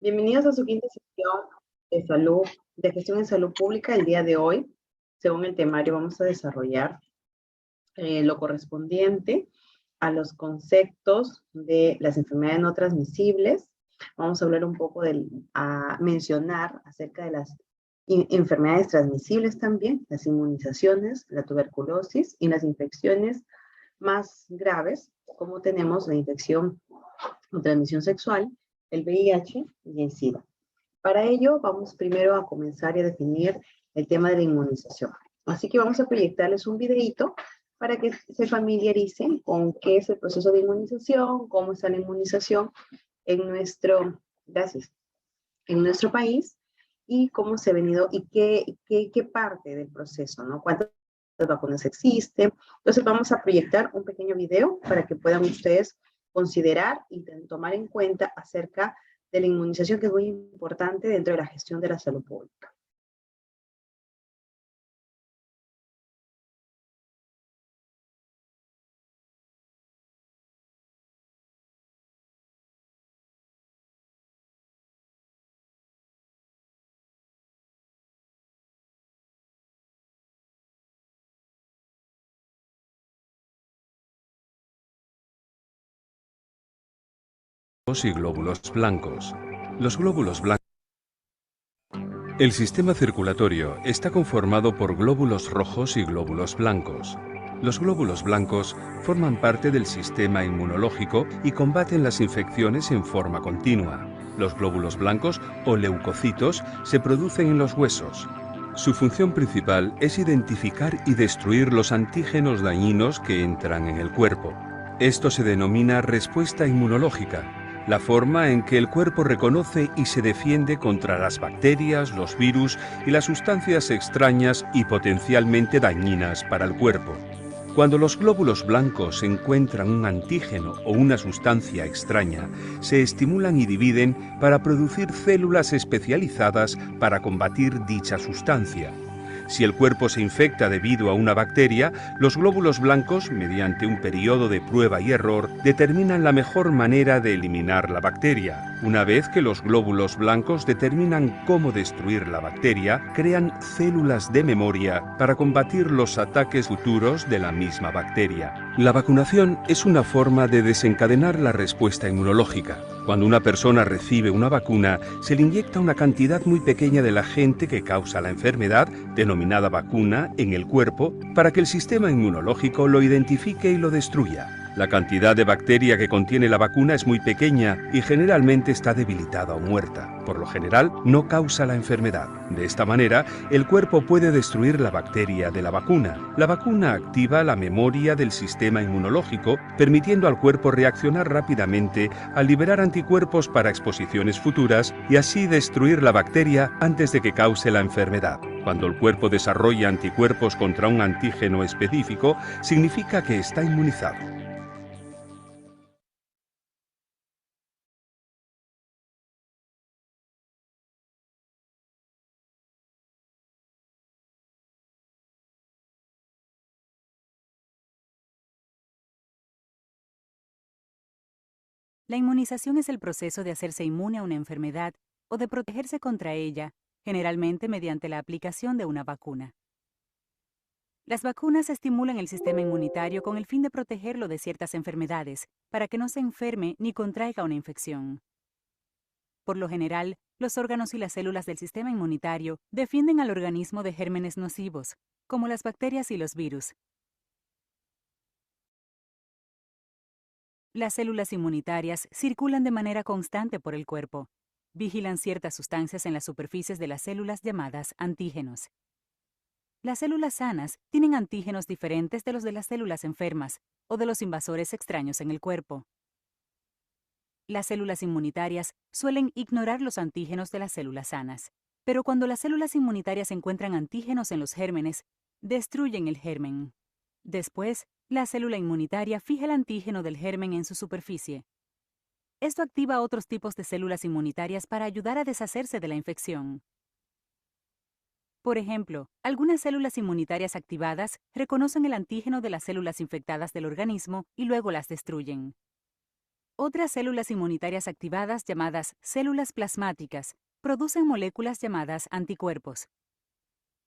Bienvenidos a su quinta sesión de salud, de gestión en salud pública. El día de hoy, según el temario, vamos a desarrollar lo correspondiente a los conceptos de las enfermedades no transmisibles. Vamos a hablar un poco a mencionar acerca de las enfermedades transmisibles también, las inmunizaciones, la tuberculosis y las infecciones más graves, como tenemos la infección o transmisión sexual, el VIH y el SIDA. Para ello, vamos primero a comenzar y a definir el tema de la inmunización. Así que vamos a proyectarles un videíto para que se familiaricen con qué es el proceso de inmunización, cómo está la inmunización en gracias, en nuestro país y cómo se ha venido y qué parte del proceso, ¿no? ¿Cuántas vacunas existen? Entonces vamos a proyectar un pequeño video para que puedan ustedes considerar y tomar en cuenta acerca de la inmunización, que es muy importante dentro de la gestión de la salud pública. Y glóbulos blancos. Los glóbulos blancos. El sistema circulatorio está conformado por glóbulos rojos y glóbulos blancos. Los glóbulos blancos forman parte del sistema inmunológico y combaten las infecciones en forma continua. Los glóbulos blancos o leucocitos se producen en los huesos. Su función principal es identificar y destruir los antígenos dañinos que entran en el cuerpo. Esto se denomina respuesta inmunológica, la forma en que el cuerpo reconoce y se defiende contra las bacterias, los virus y las sustancias extrañas y potencialmente dañinas para el cuerpo. Cuando los glóbulos blancos encuentran un antígeno o una sustancia extraña, se estimulan y dividen para producir células especializadas para combatir dicha sustancia. Si el cuerpo se infecta debido a una bacteria, los glóbulos blancos, mediante un periodo de prueba y error, determinan la mejor manera de eliminar la bacteria. Una vez que los glóbulos blancos determinan cómo destruir la bacteria, crean células de memoria para combatir los ataques futuros de la misma bacteria. La vacunación es una forma de desencadenar la respuesta inmunológica. Cuando una persona recibe una vacuna, se le inyecta una cantidad muy pequeña del agente que causa la enfermedad, denominada vacuna, en el cuerpo, para que el sistema inmunológico lo identifique y lo destruya. La cantidad de bacteria que contiene la vacuna es muy pequeña y generalmente está debilitada o muerta. Por lo general, no causa la enfermedad. De esta manera, el cuerpo puede destruir la bacteria de la vacuna. La vacuna activa la memoria del sistema inmunológico, permitiendo al cuerpo reaccionar rápidamente al liberar anticuerpos para exposiciones futuras y así destruir la bacteria antes de que cause la enfermedad. Cuando el cuerpo desarrolla anticuerpos contra un antígeno específico, significa que está inmunizado. La inmunización es el proceso de hacerse inmune a una enfermedad o de protegerse contra ella, generalmente mediante la aplicación de una vacuna. Las vacunas estimulan el sistema inmunitario con el fin de protegerlo de ciertas enfermedades, para que no se enferme ni contraiga una infección. Por lo general, los órganos y las células del sistema inmunitario defienden al organismo de gérmenes nocivos, como las bacterias y los virus. Las células inmunitarias circulan de manera constante por el cuerpo. Vigilan ciertas sustancias en las superficies de las células llamadas antígenos. Las células sanas tienen antígenos diferentes de los de las células enfermas o de los invasores extraños en el cuerpo. Las células inmunitarias suelen ignorar los antígenos de las células sanas, pero cuando las células inmunitarias encuentran antígenos en los gérmenes, destruyen el germen. Después, la célula inmunitaria fija el antígeno del germen en su superficie. Esto activa otros tipos de células inmunitarias para ayudar a deshacerse de la infección. Por ejemplo, algunas células inmunitarias activadas reconocen el antígeno de las células infectadas del organismo y luego las destruyen. Otras células inmunitarias activadas, llamadas células plasmáticas, producen moléculas llamadas anticuerpos.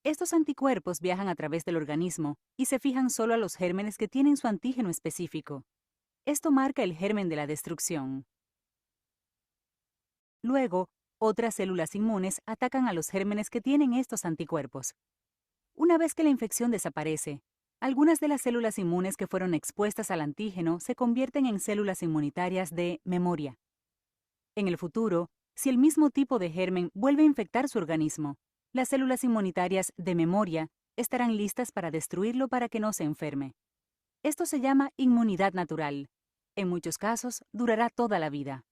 Estos anticuerpos viajan a través del organismo y se fijan solo a los gérmenes que tienen su antígeno específico. Esto marca el germen de la destrucción. Luego, otras células inmunes atacan a los gérmenes que tienen estos anticuerpos. Una vez que la infección desaparece, algunas de las células inmunes que fueron expuestas al antígeno se convierten en células inmunitarias de memoria. En el futuro, si el mismo tipo de germen vuelve a infectar su organismo, las células inmunitarias de memoria estarán listas para destruirlo para que no se enferme. Esto se llama inmunidad natural. En muchos casos, durará toda la vida.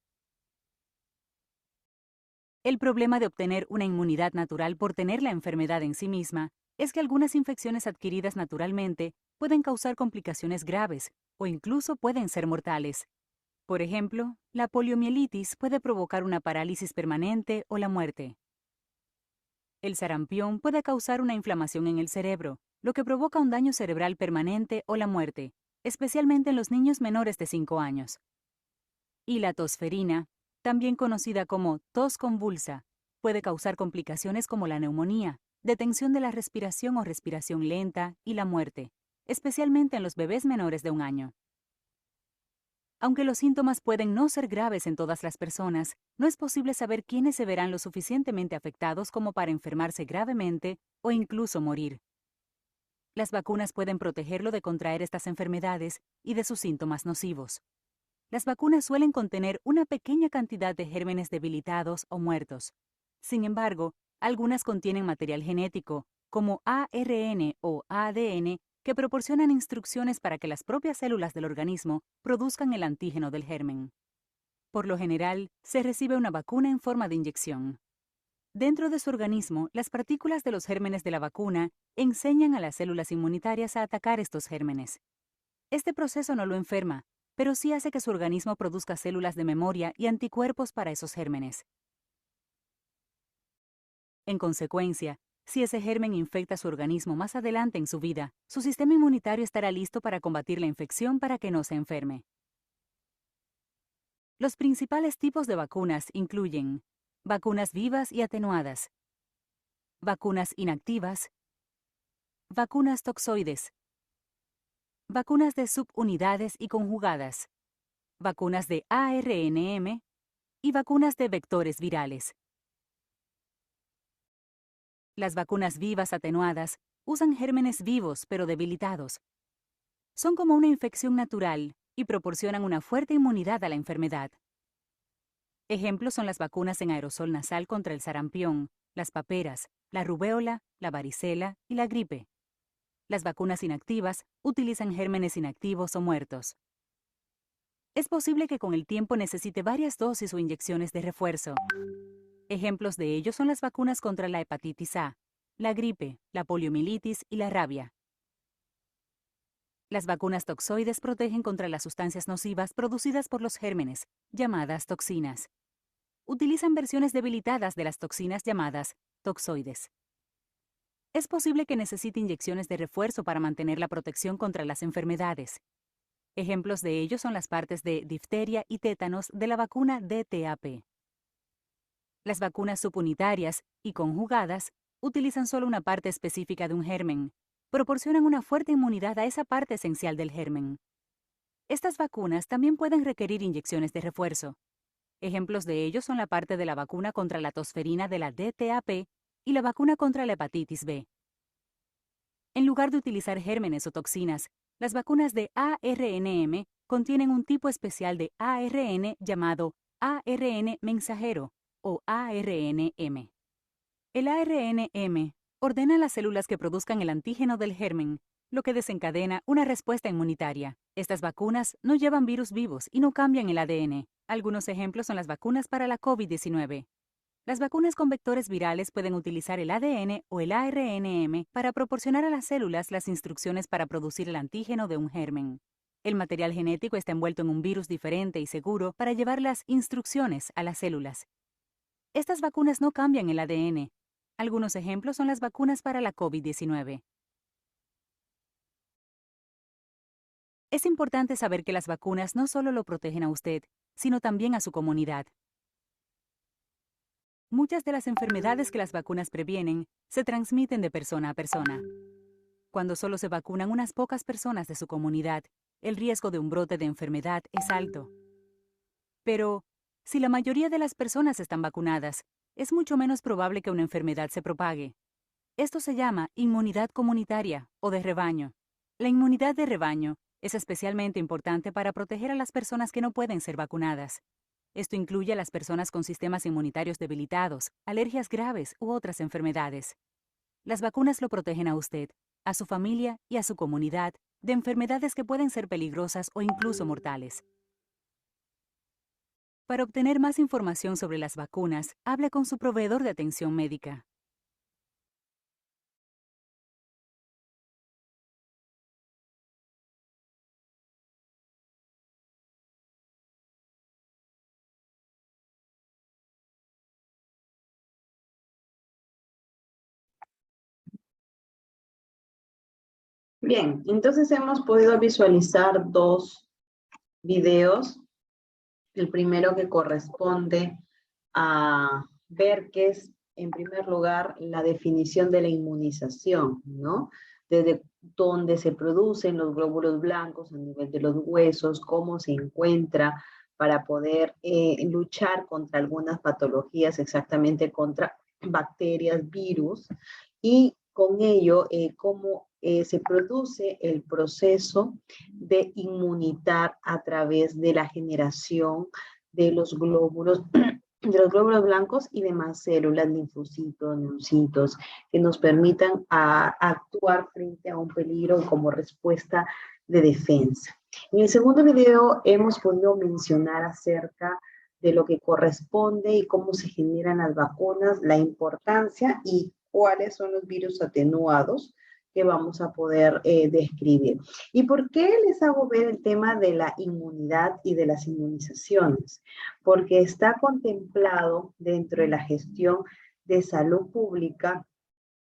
El problema de obtener una inmunidad natural por tener la enfermedad en sí misma es que algunas infecciones adquiridas naturalmente pueden causar complicaciones graves o incluso pueden ser mortales. Por ejemplo, la poliomielitis puede provocar una parálisis permanente o la muerte. El sarampión puede causar una inflamación en el cerebro, lo que provoca un daño cerebral permanente o la muerte, especialmente en los niños menores de 5 años. Y la tosferina, también conocida como tos convulsa, puede causar complicaciones como la neumonía, detención de la respiración o respiración lenta y la muerte, especialmente en los bebés menores de 1 año. Aunque los síntomas pueden no ser graves en todas las personas, no es posible saber quiénes se verán lo suficientemente afectados como para enfermarse gravemente o incluso morir. Las vacunas pueden protegerlo de contraer estas enfermedades y de sus síntomas nocivos. Las vacunas suelen contener una pequeña cantidad de gérmenes debilitados o muertos. Sin embargo, algunas contienen material genético, como ARN o ADN, que proporcionan instrucciones para que las propias células del organismo produzcan el antígeno del germen. Por lo general, se recibe una vacuna en forma de inyección. Dentro de su organismo, las partículas de los gérmenes de la vacuna enseñan a las células inmunitarias a atacar estos gérmenes. Este proceso no lo enferma, pero sí hace que su organismo produzca células de memoria y anticuerpos para esos gérmenes. En consecuencia, si ese germen infecta su organismo más adelante en su vida, su sistema inmunitario estará listo para combatir la infección para que no se enferme. Los principales tipos de vacunas incluyen vacunas vivas y atenuadas, vacunas inactivas, vacunas toxoides, vacunas de subunidades y conjugadas, vacunas de ARNM y vacunas de vectores virales. Las vacunas vivas atenuadas usan gérmenes vivos pero debilitados. Son como una infección natural y proporcionan una fuerte inmunidad a la enfermedad. Ejemplos son las vacunas en aerosol nasal contra el sarampión, las paperas, la rubéola, la varicela y la gripe. Las vacunas inactivas utilizan gérmenes inactivos o muertos. Es posible que con el tiempo necesite varias dosis o inyecciones de refuerzo. Ejemplos de ello son las vacunas contra la hepatitis A, la gripe, la poliomielitis y la rabia. Las vacunas toxoides protegen contra las sustancias nocivas producidas por los gérmenes, llamadas toxinas. Utilizan versiones debilitadas de las toxinas llamadas toxoides. Es posible que necesite inyecciones de refuerzo para mantener la protección contra las enfermedades. Ejemplos de ello son las partes de difteria y tétanos de la vacuna DTaP. Las vacunas subunitarias y conjugadas utilizan solo una parte específica de un germen. Proporcionan una fuerte inmunidad a esa parte esencial del germen. Estas vacunas también pueden requerir inyecciones de refuerzo. Ejemplos de ello son la parte de la vacuna contra la tosferina de la DTaP y la vacuna contra la hepatitis B. En lugar de utilizar gérmenes o toxinas, las vacunas de ARNM contienen un tipo especial de ARN llamado ARN mensajero o ARNM. El ARNM ordena a las células que produzcan el antígeno del germen, lo que desencadena una respuesta inmunitaria. Estas vacunas no llevan virus vivos y no cambian el ADN. Algunos ejemplos son las vacunas para la COVID-19. Las vacunas con vectores virales pueden utilizar el ADN o el ARNM para proporcionar a las células las instrucciones para producir el antígeno de un germen. El material genético está envuelto en un virus diferente y seguro para llevar las instrucciones a las células. Estas vacunas no cambian el ADN. Algunos ejemplos son las vacunas para la COVID-19. Es importante saber que las vacunas no solo lo protegen a usted, sino también a su comunidad. Muchas de las enfermedades que las vacunas previenen se transmiten de persona a persona. Cuando solo se vacunan unas pocas personas de su comunidad, el riesgo de un brote de enfermedad es alto. Pero, si la mayoría de las personas están vacunadas, es mucho menos probable que una enfermedad se propague. Esto se llama inmunidad comunitaria o de rebaño. La inmunidad de rebaño es especialmente importante para proteger a las personas que no pueden ser vacunadas. Esto incluye a las personas con sistemas inmunitarios debilitados, alergias graves u otras enfermedades. Las vacunas lo protegen a usted, a su familia y a su comunidad de enfermedades que pueden ser peligrosas o incluso mortales. Para obtener más información sobre las vacunas, hable con su proveedor de atención médica. Bien, entonces hemos podido visualizar dos videos. El primero que corresponde a ver qué es, en primer lugar, la definición de la inmunización, ¿no? Desde dónde se producen los glóbulos blancos a nivel de los huesos, cómo se encuentra para poder luchar contra algunas patologías, exactamente contra bacterias, virus, y con ello cómo se produce el proceso de inmunizar a través de la generación de los glóbulos blancos y demás células, linfocitos, neocitos, que nos permitan actuar frente a un peligro como respuesta de defensa. En el segundo video hemos podido mencionar acerca de lo que corresponde y cómo se generan las vacunas, la importancia y cuáles son los virus atenuados que vamos a poder describir. ¿Y por qué les hago ver el tema de la inmunidad y de las inmunizaciones? Porque está contemplado dentro de la gestión de salud pública,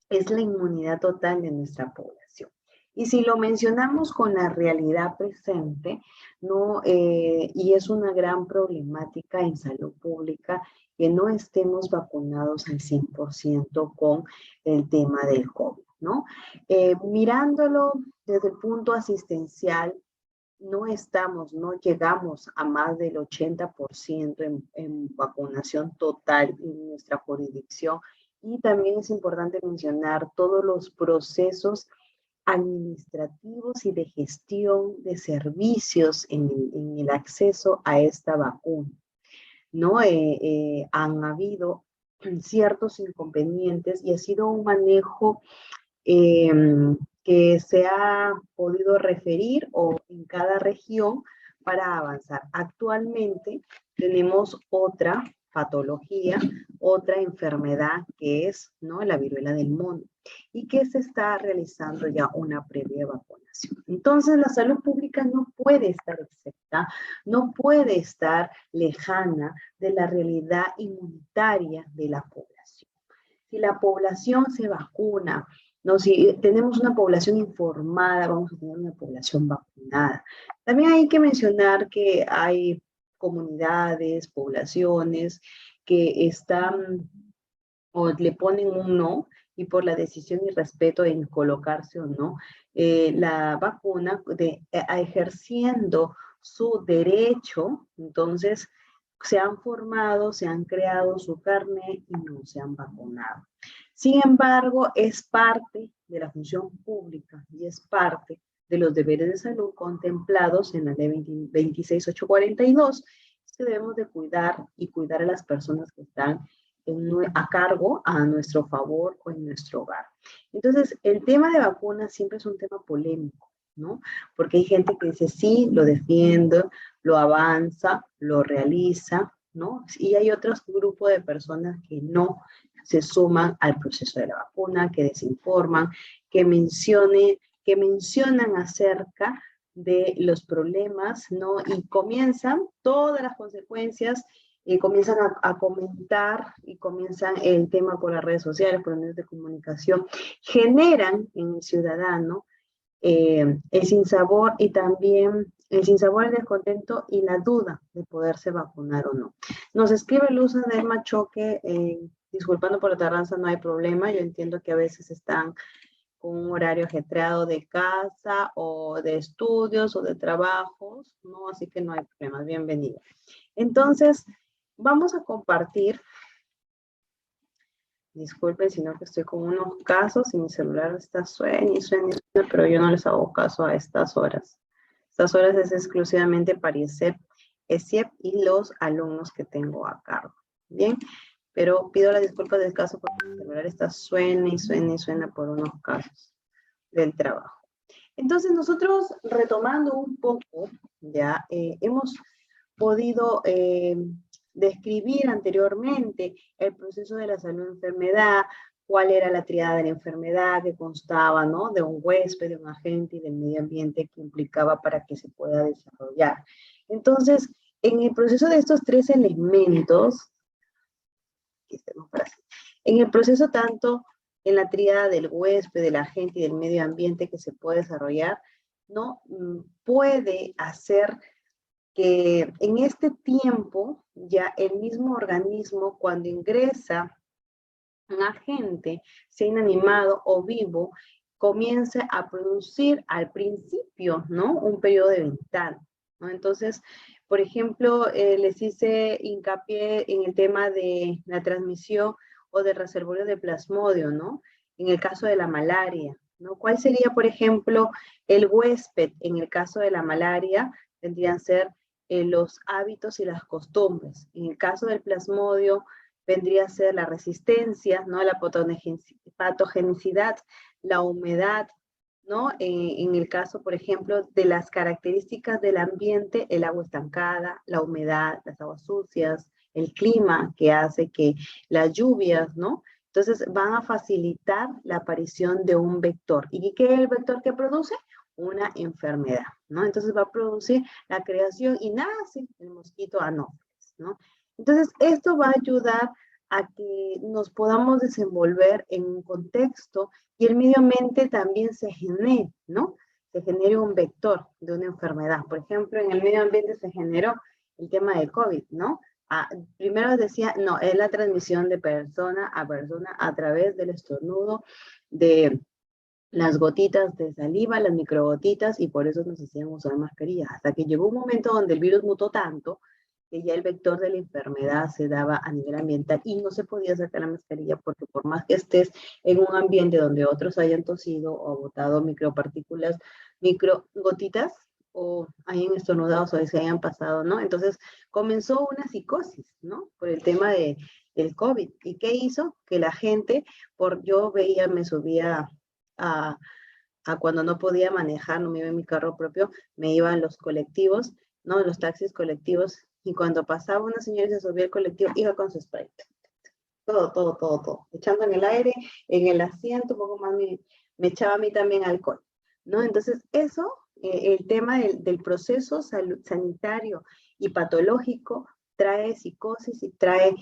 es la inmunidad total de nuestra población. Y si lo mencionamos con la realidad presente, ¿no? Y es una gran problemática en salud pública que no estemos vacunados al 100% con el tema del COVID, ¿no? Mirándolo desde el punto asistencial, no llegamos a más del 80% en vacunación total en nuestra jurisdicción. Y también es importante mencionar todos los procesos administrativos y de gestión de servicios en el acceso a esta vacuna, ¿no? Han habido ciertos inconvenientes y ha sido un manejo que se ha podido referir o en cada región para avanzar. Actualmente tenemos otra patología, otra enfermedad que es, ¿no?, la viruela del mono, y que se está realizando ya una previa vacunación. Entonces, la salud pública no puede estar exenta, no puede estar lejana de la realidad inmunitaria de la población. Si la población se vacuna, ¿no? Si tenemos una población informada, vamos a tener una población vacunada. También hay que mencionar que hay comunidades, poblaciones que están o le ponen un no, y por la decisión y respeto en colocarse o no la vacuna, ejerciendo su derecho, entonces se han formado, se han creado su carnet y no se han vacunado. Sin embargo, es parte de la función pública y es parte de los deberes de salud contemplados en la ley 26842, que debemos de cuidar y cuidar a las personas que están a cargo, a nuestro favor o en nuestro hogar. Entonces, el tema de vacunas siempre es un tema polémico, ¿no? Porque hay gente que dice sí, lo defiende, lo avanza, lo realiza, ¿no? Y hay otros grupos de personas que no se suman al proceso de la vacuna, que desinforman, que mencionan acerca de los problemas, ¿no? Y comienzan todas las consecuencias, comienzan a comentar y comienzan el tema por las redes sociales, por los medios de comunicación, generan en el ciudadano el sinsabor y también el sinsabor, el descontento y la duda de poderse vacunar o no. Nos escribe Luz Adelma Choque, disculpando por la tardanza, no hay problema, yo entiendo que a veces están con un horario ajetreado de casa o de estudios o de trabajos, ¿no? Así que no hay problema, bienvenida. Entonces, vamos a compartir. Disculpen, sino que estoy con unos casos y mi celular está suena y suena, pero yo no les hago caso a estas horas. Estas horas es exclusivamente para ESIEP y los alumnos que tengo a cargo. Bien, pero pido la disculpa del caso porque mi celular está suena y suena y suena por unos casos del trabajo. Entonces nosotros, retomando un poco, ya hemos podido describir anteriormente el proceso de la salud-enfermedad, cuál era la triada de la enfermedad que constaba, ¿no? De un huésped, de un agente y del medio ambiente que implicaba para que se pueda desarrollar. Entonces, en el proceso de estos tres elementos, en el proceso tanto en la triada del huésped, del agente y del medio ambiente que se puede desarrollar, ¿no? Puede hacer que en este tiempo ya el mismo organismo cuando ingresa un agente, sea inanimado o vivo, comience a producir al principio, ¿no? Un periodo de ventana, ¿no? Entonces, por ejemplo, les hice hincapié en el tema de la transmisión o del reservorio de plasmodio, ¿no? En el caso de la malaria, ¿no? ¿Cuál sería, por ejemplo, el huésped en el caso de la malaria? Tendrían que ser los hábitos y las costumbres. En el caso del plasmodio, vendría a ser la resistencia, ¿no? La patogenicidad, la humedad, ¿no? En el caso, por ejemplo, de las características del ambiente, el agua estancada, la humedad, las aguas sucias, el clima que hace que las lluvias, ¿no? Entonces van a facilitar la aparición de un vector. ¿Y qué es el vector que produce? Una enfermedad, ¿no? Entonces va a producir la creación y nace el mosquito anófeles, ¿no? Entonces esto va a ayudar a que nos podamos desenvolver en un contexto y el medio ambiente también se genere, ¿no? Se genere un vector de una enfermedad. Por ejemplo, en el medio ambiente se generó el tema del COVID, ¿no? Primero decía, no, es la transmisión de persona a través del estornudo, de las gotitas de saliva, las microgotitas, y por eso nos hacían usar mascarillas. Hasta que llegó un momento donde el virus mutó tanto que ya el vector de la enfermedad se daba a nivel ambiental y no se podía sacar la mascarilla porque por más que estés en un ambiente donde otros hayan tosido o botado micropartículas, microgotitas, o hayan estornudado o se hayan pasado, ¿no? Entonces comenzó una psicosis, ¿no? Por el tema del COVID. ¿Y qué hizo? Que la gente, yo veía, me subía a cuando no podía manejar, no me iba en mi carro propio, me iba en los colectivos, ¿no? Los taxis colectivos, y cuando pasaba una señora y se subía al colectivo, iba con su spray. Todo. Echando en el aire, en el asiento, un poco más me echaba a mí también alcohol, ¿no? Entonces, eso, el tema del proceso sanitario y patológico trae psicosis y trae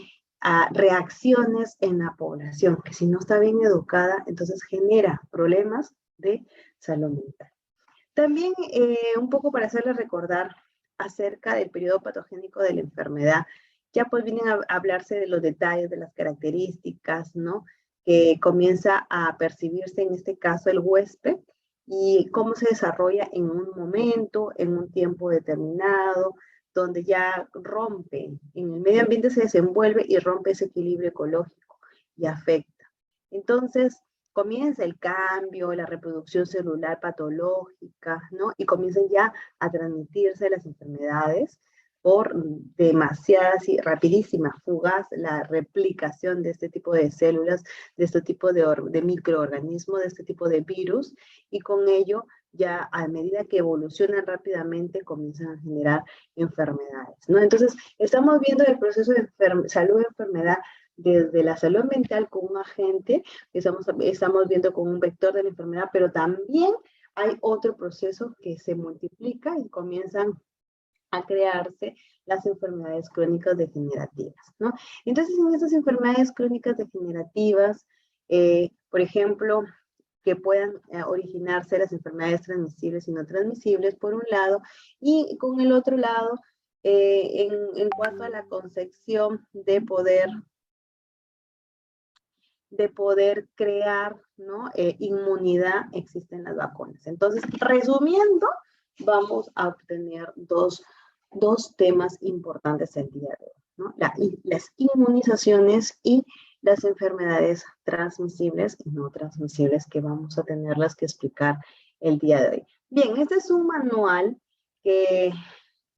reacciones en la población, que si no está bien educada, entonces genera problemas de salud mental. También un poco para hacerles recordar acerca del periodo patogénico de la enfermedad, ya pues vienen a hablarse de los detalles, de las características, ¿no? Que comienza a percibirse en este caso el huésped y cómo se desarrolla en un momento, en un tiempo determinado, donde ya rompe, en el medio ambiente se desenvuelve y rompe ese equilibrio ecológico y afecta. Entonces, comienza el cambio, la reproducción celular patológica, ¿no? Y comienzan ya a transmitirse las enfermedades por demasiadas y rapidísimas, fugaz, la replicación de este tipo de células, de este tipo de microorganismos, de este tipo de virus, y con ello ya a medida que evolucionan rápidamente comienzan a generar enfermedades, ¿no? Entonces, estamos viendo el proceso de salud-enfermedad desde la salud mental con un agente, estamos viendo con un vector de la enfermedad, pero también hay otro proceso que se multiplica y comienzan a crearse las enfermedades crónicas degenerativas, ¿no? Entonces, en estas enfermedades crónicas degenerativas, por ejemplo, que puedan originarse las enfermedades transmisibles y no transmisibles, por un lado, y con el otro lado, en cuanto a la concepción de poder crear, ¿no? Inmunidad, existen las vacunas. Entonces, resumiendo, vamos a obtener dos temas importantes el día de hoy, ¿no? Las inmunizaciones y las enfermedades transmisibles y no transmisibles que vamos a tenerlas que explicar el día de hoy. Bien, este es un manual que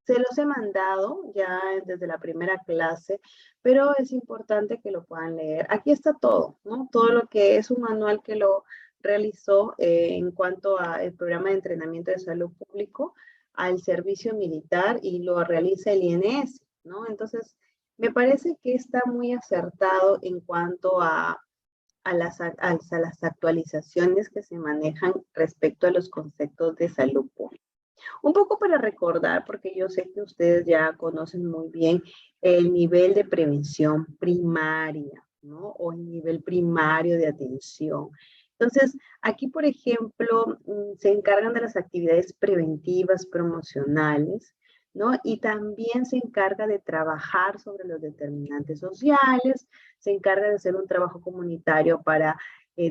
se los he mandado ya desde la primera clase, pero es importante que lo puedan leer. Aquí está todo, ¿no? Todo lo que es un manual que lo realizó en cuanto al programa de entrenamiento de salud público, al servicio militar, y lo realiza el INS, ¿no? Entonces, me parece que está muy acertado en cuanto a las actualizaciones que se manejan respecto a los conceptos de salud pública. Un poco para recordar, porque yo sé que ustedes ya conocen muy bien el nivel de prevención primaria, ¿no? O el nivel primario de atención. Entonces, aquí, por ejemplo, se encargan de las actividades preventivas, promocionales, ¿no? Y también se encarga de trabajar sobre los determinantes sociales, se encarga de hacer un trabajo comunitario para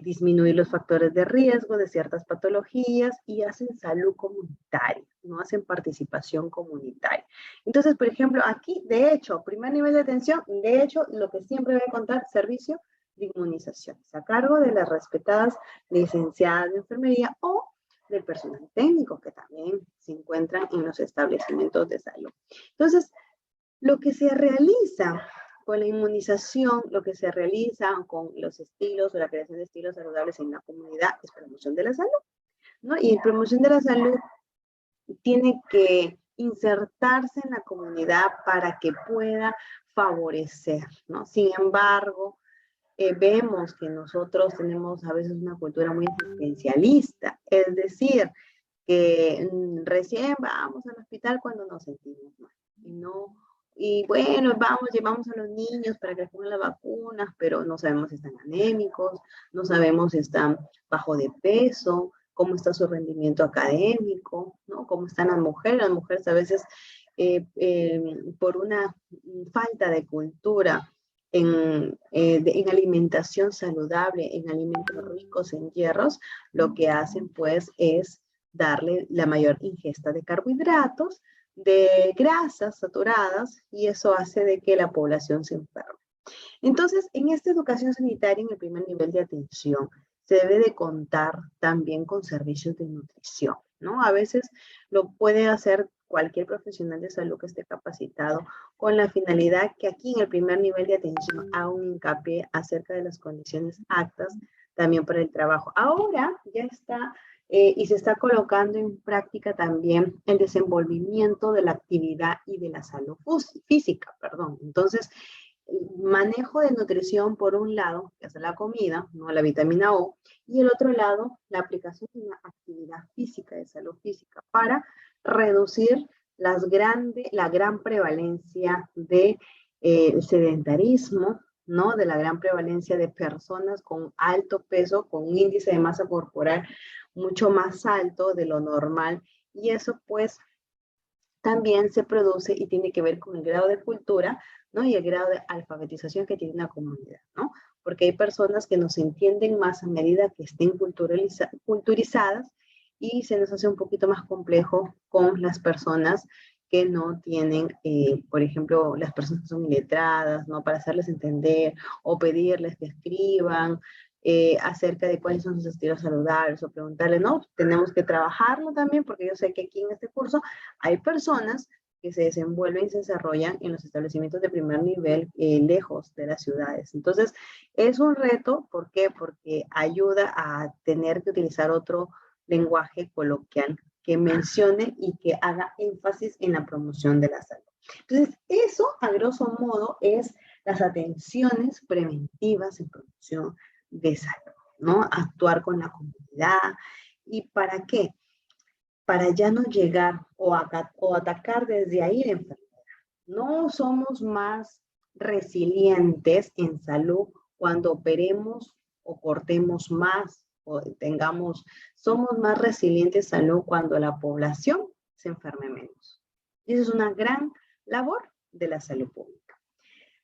disminuir los factores de riesgo de ciertas patologías, y hacen salud comunitaria, no hacen participación comunitaria. Entonces, por ejemplo, aquí, de hecho, primer nivel de atención, de hecho, lo que siempre voy a contar, servicio de inmunizaciones, a cargo de las respetadas licenciadas de enfermería o del personal técnico que también se encuentran en los establecimientos de salud. Entonces, lo que se realiza con la inmunización, lo que se realiza con los estilos o la creación de estilos saludables en la comunidad es promoción de la salud, ¿no? Y promoción de la salud tiene que insertarse en la comunidad para que pueda favorecer, ¿no? Sin embargo, vemos que nosotros tenemos a veces una cultura muy asistencialista, es decir, que recién vamos al hospital cuando nos sentimos mal, y bueno, llevamos a los niños para que les pongan las vacunas, pero no sabemos si están anémicos, no sabemos si están bajo de peso, cómo está su rendimiento académico, ¿no? Cómo están las mujeres a veces por una falta de cultura en alimentación saludable, en alimentos ricos en hierros, lo que hacen pues es darle la mayor ingesta de carbohidratos, de grasas saturadas, y eso hace de que la población se enferme. Entonces, en esta educación sanitaria, en el primer nivel de atención, se debe de contar también con servicios de nutrición, ¿no? A veces lo puede hacer cualquier profesional de salud que esté capacitado, con la finalidad que aquí en el primer nivel de atención haga un hincapié acerca de las condiciones aptas también para el trabajo. Ahora ya está y se está colocando en práctica también el desenvolvimiento de la actividad y de la salud física, perdón. Entonces, manejo de nutrición por un lado, que es la comida, no la vitamina O, y el otro lado, la aplicación de una actividad física, de salud física, para reducir la gran prevalencia de sedentarismo, ¿no? De la gran prevalencia de personas con alto peso, con un índice de masa corporal mucho más alto de lo normal, y eso pues también se produce y tiene que ver con el grado de cultura, ¿no? Y el grado de alfabetización que tiene una comunidad, ¿no? Porque hay personas que nos entienden más a medida que estén culturizadas, y se nos hace un poquito más complejo con las personas que no tienen, por ejemplo, las personas que son iletradas, ¿no? Para hacerles entender o pedirles que escriban acerca de cuáles son sus estilos saludables, o preguntarle, no, tenemos que trabajarlo también, porque yo sé que aquí en este curso hay personas que se desenvuelven y se desarrollan en los establecimientos de primer nivel lejos de las ciudades. Entonces, es un reto, ¿por qué? Porque ayuda a tener que utilizar otro lenguaje coloquial que mencione y que haga énfasis en la promoción de la salud. Entonces, eso, a grosso modo, es las atenciones preventivas en promoción de salud, ¿no? Actuar con la comunidad. ¿Y para qué? Para ya no llegar o atacar desde ahí la enfermedad. No somos más resilientes en salud cuando operemos o cortemos más somos más resilientes a salud cuando la población se enferme menos. Y eso es una gran labor de la salud pública.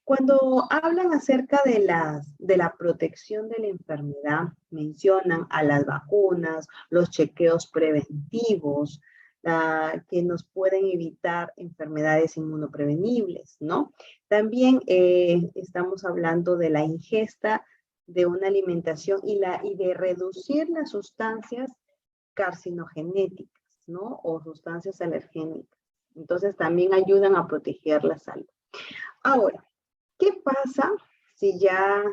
Cuando hablan acerca de la protección de la enfermedad, mencionan a las vacunas, los chequeos preventivos, que nos pueden evitar enfermedades inmunoprevenibles, ¿no? También estamos hablando de la ingesta de una alimentación y de reducir las sustancias carcinogenéticas, ¿no? O sustancias alergénicas. Entonces también ayudan a proteger la salud. Ahora, ¿qué pasa si ya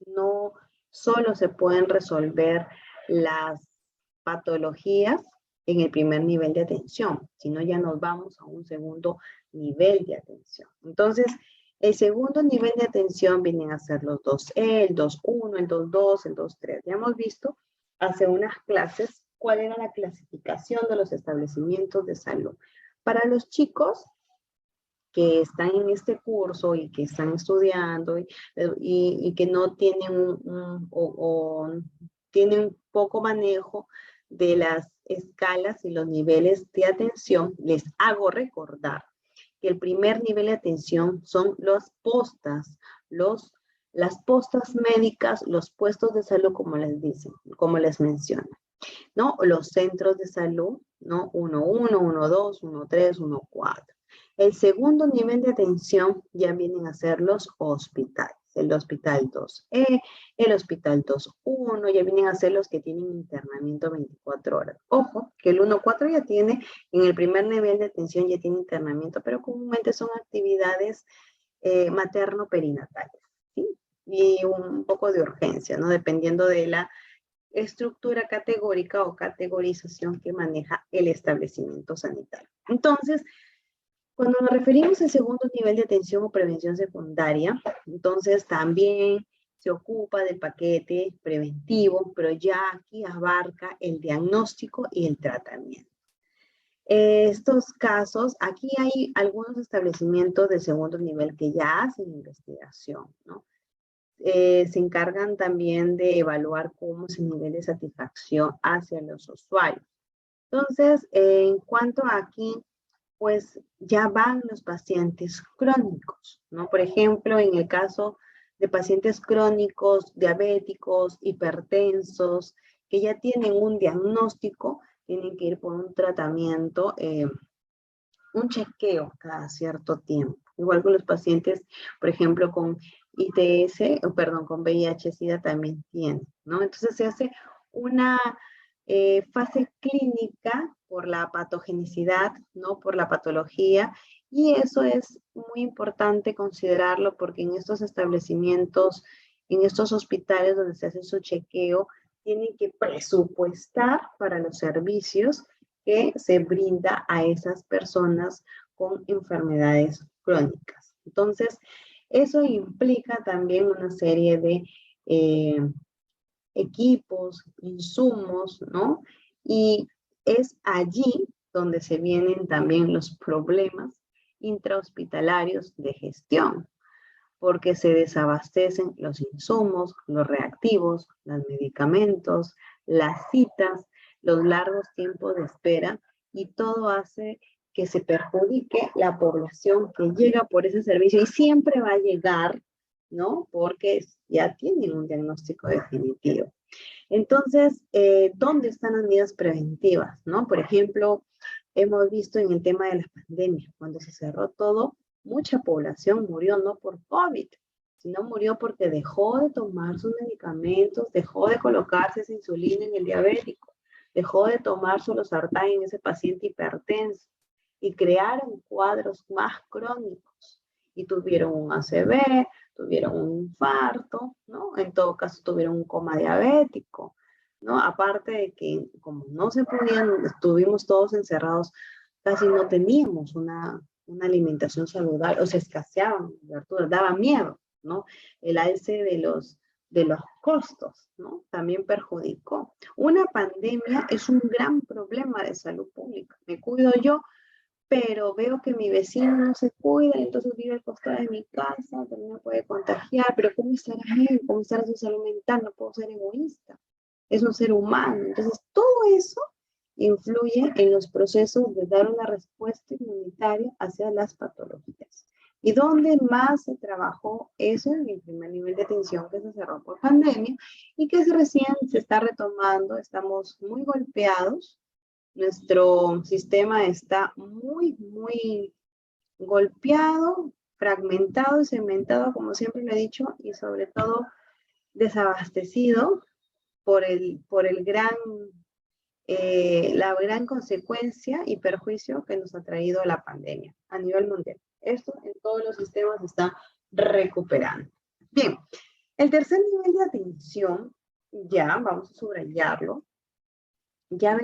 no solo se pueden resolver las patologías en el primer nivel de atención, sino ya nos vamos a un segundo nivel de atención? Entonces, el segundo nivel de atención vienen a ser los 2E, el 2.1, el 2.2, el 2.3. Ya hemos visto hace unas clases cuál era la clasificación de los establecimientos de salud. Para los chicos que están en este curso y que están estudiando y que no tienen tienen poco manejo de las escalas y los niveles de atención, les hago recordar que el primer nivel de atención son las postas médicas, los puestos de salud, como les dicen, como les menciono, ¿no? Los centros de salud, ¿no? 1.1, 1.2, 1.3, 1.4. El segundo nivel de atención ya vienen a ser los hospitales. El hospital 2E, el hospital 2.1, ya vienen a ser los que tienen internamiento 24 horas. Ojo, que el 1.4 ya tiene, en el primer nivel de atención ya tiene internamiento, pero comúnmente son actividades materno-perinatales, ¿sí? Y un poco de urgencia, ¿no? Dependiendo de la estructura categórica o categorización que maneja el establecimiento sanitario. Entonces, cuando nos referimos al segundo nivel de atención o prevención secundaria, entonces también se ocupa del paquete preventivo, pero ya aquí abarca el diagnóstico y el tratamiento. Estos casos, aquí hay algunos establecimientos de segundo nivel que ya hacen investigación, ¿no? Se encargan también de evaluar cómo es el nivel de satisfacción hacia los usuarios. Entonces, en cuanto a aquí, pues ya van los pacientes crónicos, ¿no? Por ejemplo, en el caso de pacientes crónicos, diabéticos, hipertensos, que ya tienen un diagnóstico, tienen que ir por un tratamiento, un chequeo cada cierto tiempo. Igual que los pacientes, por ejemplo, con ITS, con VIH-Sida también tienen, ¿no? Entonces se hace una fase clínica por la patogenicidad, ¿no? Por la patología, y eso es muy importante considerarlo porque en estos establecimientos, en estos hospitales donde se hace su chequeo, tienen que presupuestar para los servicios que se brinda a esas personas con enfermedades crónicas. Entonces, eso implica también una serie de equipos, insumos, ¿no? Y es allí donde se vienen también los problemas intrahospitalarios de gestión, porque se desabastecen los insumos, los reactivos, los medicamentos, las citas, los largos tiempos de espera, y todo hace que se perjudique la población que llega por ese servicio y siempre va a llegar, ¿no? Porque ya tienen un diagnóstico definitivo. Entonces, ¿dónde están las medidas preventivas, no? Por ejemplo, hemos visto en el tema de la pandemia, cuando se cerró todo, mucha población murió no por COVID, sino murió porque dejó de tomar sus medicamentos, dejó de colocarse esa insulina en el diabético, dejó de tomar su losartán en ese paciente hipertenso, y crearon cuadros más crónicos, y tuvieron un ACV, tuvieron un infarto, ¿no? En todo caso tuvieron un coma diabético, ¿no? Aparte de que como no se podían, estuvimos todos encerrados, casi no teníamos una alimentación saludable, o se escaseaban verduras, daba miedo, ¿no? El alce de los costos, ¿no? También perjudicó. Una pandemia es un gran problema de salud pública. Me cuido yo, pero veo que mi vecino no se cuida, entonces vive al costado de mi casa, también me puede contagiar, pero ¿cómo estará él? ¿Cómo estará su salud mental? No puedo ser egoísta. es un ser humano. Entonces, todo eso influye en los procesos de dar una respuesta inmunitaria hacia las patologías. ¿Y dónde más se trabajó eso? En el primer nivel de atención que se cerró por pandemia y que recién se está retomando. Estamos muy golpeados. Nuestro sistema está muy golpeado, fragmentado y segmentado, como siempre lo he dicho, y sobre todo desabastecido por la gran consecuencia y perjuicio que nos ha traído la pandemia a nivel mundial. Esto en todos los sistemas se está recuperando. Bien, el tercer nivel de atención, ya vamos a subrayarlo, ya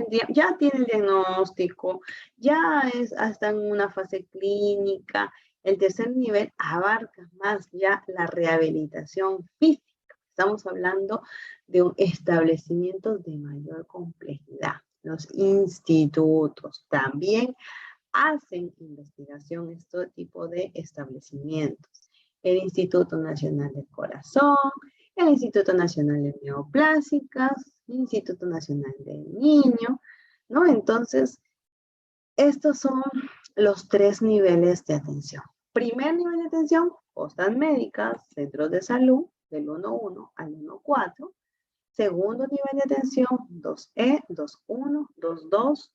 tiene el diagnóstico, ya está en una fase clínica. El tercer nivel abarca más ya la rehabilitación física. Estamos hablando de un establecimiento de mayor complejidad. Los institutos también hacen investigación en este tipo de establecimientos. El Instituto Nacional del Corazón, el Instituto Nacional de Neoplásicas, el Instituto Nacional del Niño, ¿no? Entonces, estos son los 3 niveles de atención. Primer nivel de atención, postas médicas, centros de salud, del 1.1 al 1.4. Segundo nivel de atención, 2E, 2.1, 2.2,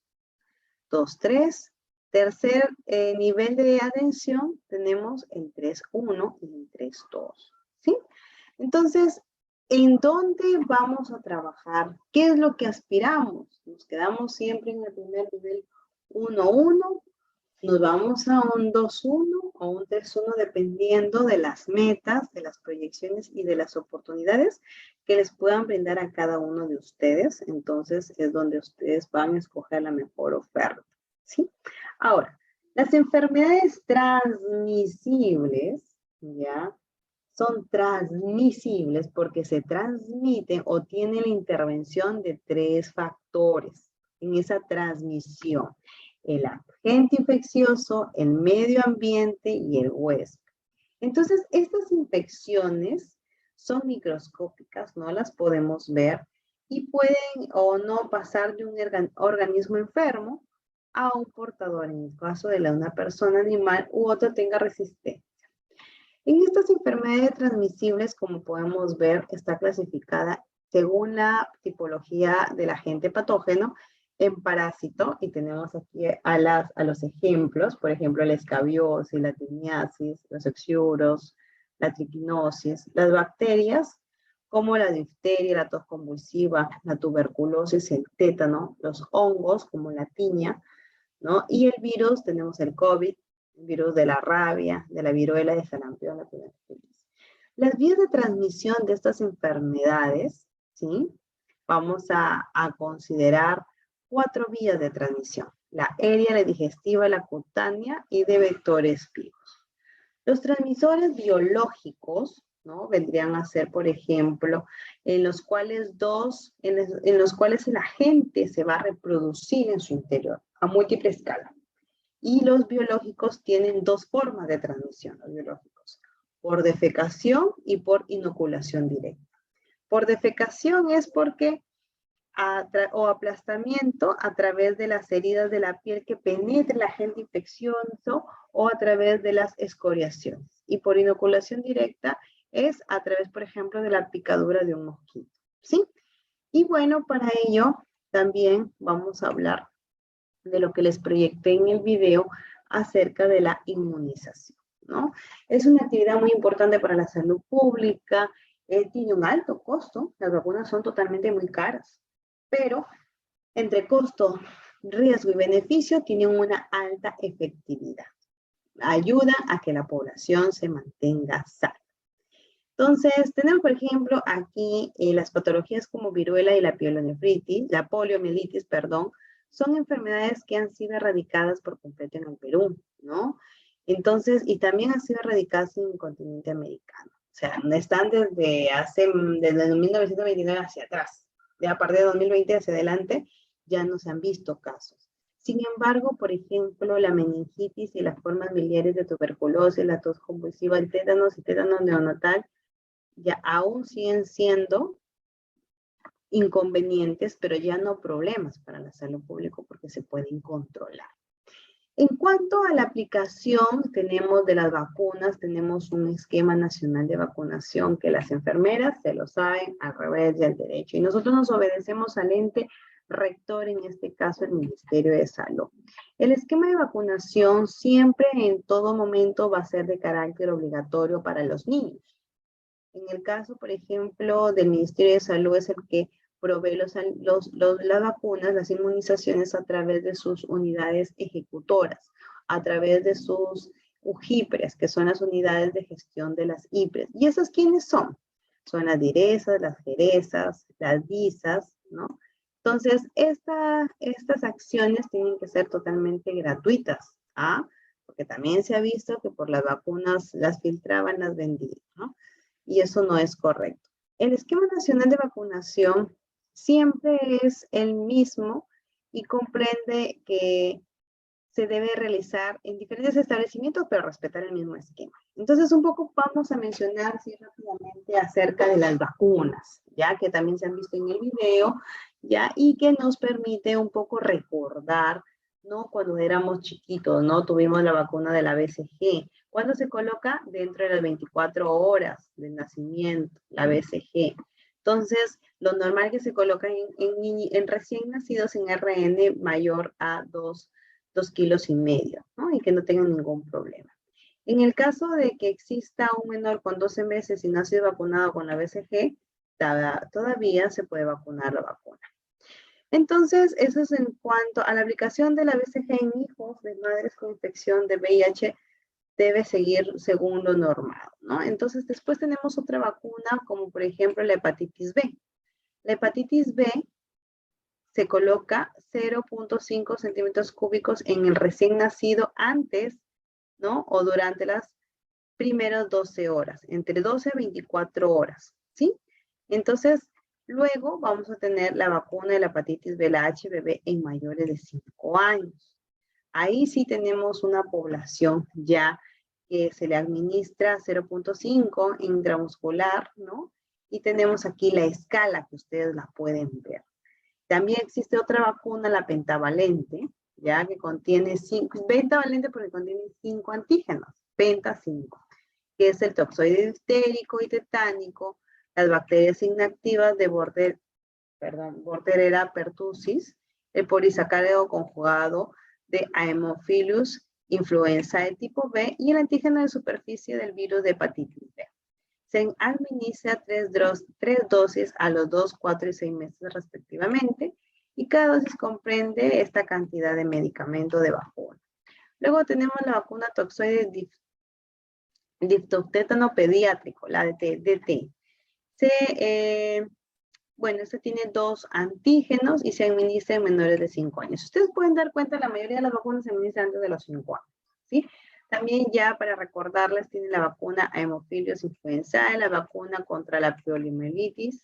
2.3. Tercer nivel de atención, tenemos el 3.1 y el 3.2, ¿sí? Entonces, ¿en dónde vamos a trabajar? ¿Qué es lo que aspiramos? ¿Nos quedamos siempre en el primer nivel 1.1? ¿Nos vamos a un 2.1 o un 3.1 dependiendo de las metas, de las proyecciones y de las oportunidades que les puedan brindar a cada uno de ustedes? Entonces, es donde ustedes van a escoger la mejor oferta, ¿sí? Ahora, las enfermedades transmisibles, ¿ya? Son transmisibles porque se transmiten o tienen la intervención de 3 factores en esa transmisión: el agente infeccioso, el medio ambiente y el huésped. Entonces, estas infecciones son microscópicas, no las podemos ver y pueden o no pasar de un organismo enfermo a un portador, en el caso de una persona, animal u otro tenga resistencia. En estas enfermedades transmisibles, como podemos ver, está clasificada según la tipología del agente patógeno en parásito, y tenemos aquí a los ejemplos, por ejemplo, la escabiosis, la tiniasis, los exuros, la triquinosis, las bacterias, como la difteria, la tos convulsiva, la tuberculosis, el tétano, los hongos, como la tiña, ¿no? Y el virus, tenemos el COVID, el virus de la rabia, de la viruela, de sarampión, la epidemia. Las vías de transmisión de estas enfermedades, ¿sí? Vamos a considerar 4 vías de transmisión: la aérea, la digestiva, la cutánea y de vectores vivos. Los transmisores biológicos, ¿no? Vendrían a ser, por ejemplo, en los cuales el agente se va a reproducir en su interior a múltiple escala. Y los biológicos tienen 2 formas de transmisión, los biológicos: por defecación y por inoculación directa. Por defecación es porque o aplastamiento a través de las heridas de la piel que penetre el agente infeccioso o a través de las escoriaciones. Y por inoculación directa es a través, por ejemplo, de la picadura de un mosquito, ¿sí? Y bueno, para ello también vamos a hablar de lo que les proyecté en el video acerca de la inmunización, ¿no? Es una actividad muy importante para la salud pública, tiene un alto costo, las vacunas son totalmente muy caras, pero entre costo, riesgo y beneficio tienen una alta efectividad. Ayuda a que la población se mantenga sana. Entonces, tenemos, por ejemplo, aquí las patologías como viruela y la poliomielitis, perdón, son enfermedades que han sido erradicadas por completo en el Perú, ¿no? Entonces, y también han sido erradicadas en el continente americano. O sea, están desde 1929 hacia atrás. De a partir de 2020 hacia adelante, ya no se han visto casos. Sin embargo, por ejemplo, la meningitis y las formas miliares de tuberculosis, la tos convulsiva, el tétanos y tétano neonatal, ya aún siguen siendo inconvenientes, pero ya no problemas para la salud pública porque se pueden controlar. En cuanto a la aplicación, tenemos de las vacunas, tenemos un esquema nacional de vacunación que las enfermeras se lo saben al revés y al derecho. Y nosotros nos obedecemos al ente rector, en este caso el Ministerio de Salud. El esquema de vacunación siempre, en todo momento, va a ser de carácter obligatorio para los niños. En el caso, por ejemplo, del Ministerio de Salud es el que provee las vacunas, las inmunizaciones a través de sus unidades ejecutoras, a través de sus UJIPRES, que son las unidades de gestión de las IPRES. ¿Y esas quiénes son? Son las DIRESAS, las GERESAS, las DISAS, ¿no? Entonces, estas acciones tienen que ser totalmente gratuitas, ¿ah? Porque también se ha visto que por las vacunas las filtraban, las vendían, ¿no? Y eso no es correcto. El esquema nacional de vacunación siempre es el mismo y comprende que se debe realizar en diferentes establecimientos, pero respetar el mismo esquema. Entonces, un poco vamos a mencionar así rápidamente acerca de las vacunas, ya que también se han visto en el video, ya, y que nos permite un poco recordar, ¿no? Cuando éramos chiquitos, ¿no? Tuvimos la vacuna de la BCG. ¿Cuándo se coloca? Dentro de las 24 horas del nacimiento, la BCG. Entonces, lo normal que se coloca en recién nacidos en RN mayor a 2,5 kilos, ¿no? Y que no tengan ningún problema. En el caso de que exista un menor con 12 meses y no ha sido vacunado con la BCG, todavía se puede vacunar la vacuna. Entonces, eso es en cuanto a la aplicación de la BCG en hijos de madres con infección de VIH, debe seguir según lo normado, ¿no? Entonces, después tenemos otra vacuna, como por ejemplo la hepatitis B. La hepatitis B se coloca 0.5 centímetros cúbicos en el recién nacido antes, ¿no? O durante las primeras 12 horas, entre 12 a 24 horas, ¿sí? Entonces, luego vamos a tener la vacuna de la hepatitis B, la HBV, en mayores de 5 años. Ahí sí tenemos una población ya que se le administra 0.5 intramuscular, ¿no? Y tenemos aquí la escala que ustedes la pueden ver. También existe otra vacuna, la pentavalente, ya que contiene 5, pentavalente porque contiene 5 antígenos, penta 5, que es el toxoide diftérico y tetánico, las bacterias inactivas de Bordetella pertussis, el polisacárido conjugado de Haemophilus influenzae tipo B y el antígeno de superficie del virus de hepatitis B. Se administra 3 dosis a los 2, 4 y 6 meses respectivamente, y cada dosis comprende esta cantidad de medicamento de vacuna. Luego tenemos la vacuna toxoide diftotétano pediátrico, la DT. Bueno, esta tiene 2 antígenos y se administra en menores de 5 años. Ustedes pueden dar cuenta, la mayoría de las vacunas se administran antes de los 5 años, ¿sí? También ya para recordarles, tiene la vacuna Haemophilus influenzae, la vacuna contra la poliomielitis.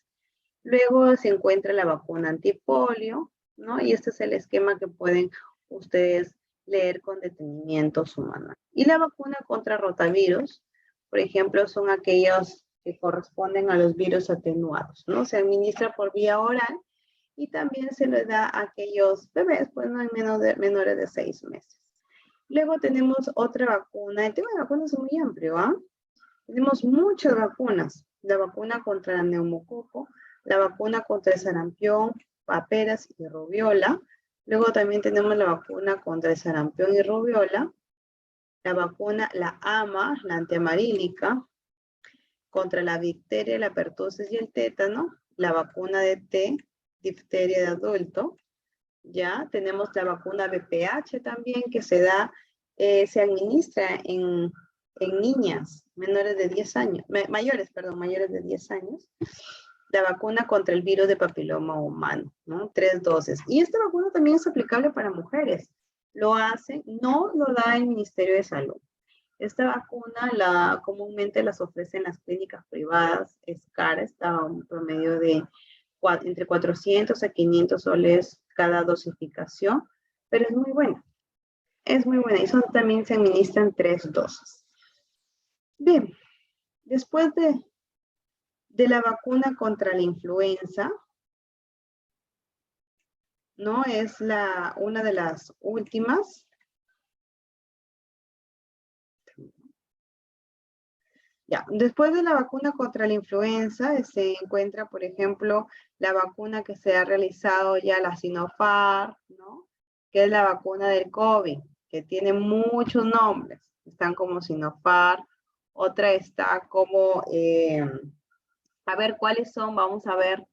Luego se encuentra la vacuna antipolio, ¿no? Y este es el esquema que pueden ustedes leer con detenimiento su manual. Y la vacuna contra rotavirus, por ejemplo, son aquellos que corresponden a los virus atenuados, ¿no? Se administra por vía oral y también se le da a aquellos bebés, pues no hay menores de 6 meses. Luego tenemos otra vacuna. El tema de vacunas es muy amplio, ¿ah? Tenemos muchas vacunas. La vacuna contra la neumococo, la vacuna contra el sarampión, paperas y rubiola. Luego también tenemos la vacuna contra el sarampión y rubiola. La vacuna, la AMA, la antiamarílica, contra la difteria, la pertussis y el tétano. La vacuna de T, difteria de adulto. Ya tenemos la vacuna BPH también que se da, se administra en niñas menores de 10 años, mayores de 10 años. La vacuna contra el virus de papiloma humano, ¿no? 3 dosis. Y esta vacuna también es aplicable para mujeres. Lo hacen, no lo da el Ministerio de Salud. Esta vacuna comúnmente las ofrecen las clínicas privadas, es cara, está a un promedio de entre 400 a 500 soles cada dosificación, pero es muy buena. Es muy buena y también se administran 3 dosis. Bien, después de la vacuna contra la influenza, ¿no? Es una de las últimas. Ya, después de la vacuna contra la influenza, se encuentra, por ejemplo, la vacuna que se ha realizado ya, la Sinopharm, ¿no? Que es la vacuna del COVID, que tiene muchos nombres. Están como Sinopharm, otra está como, a ver cuáles son, vamos a ver,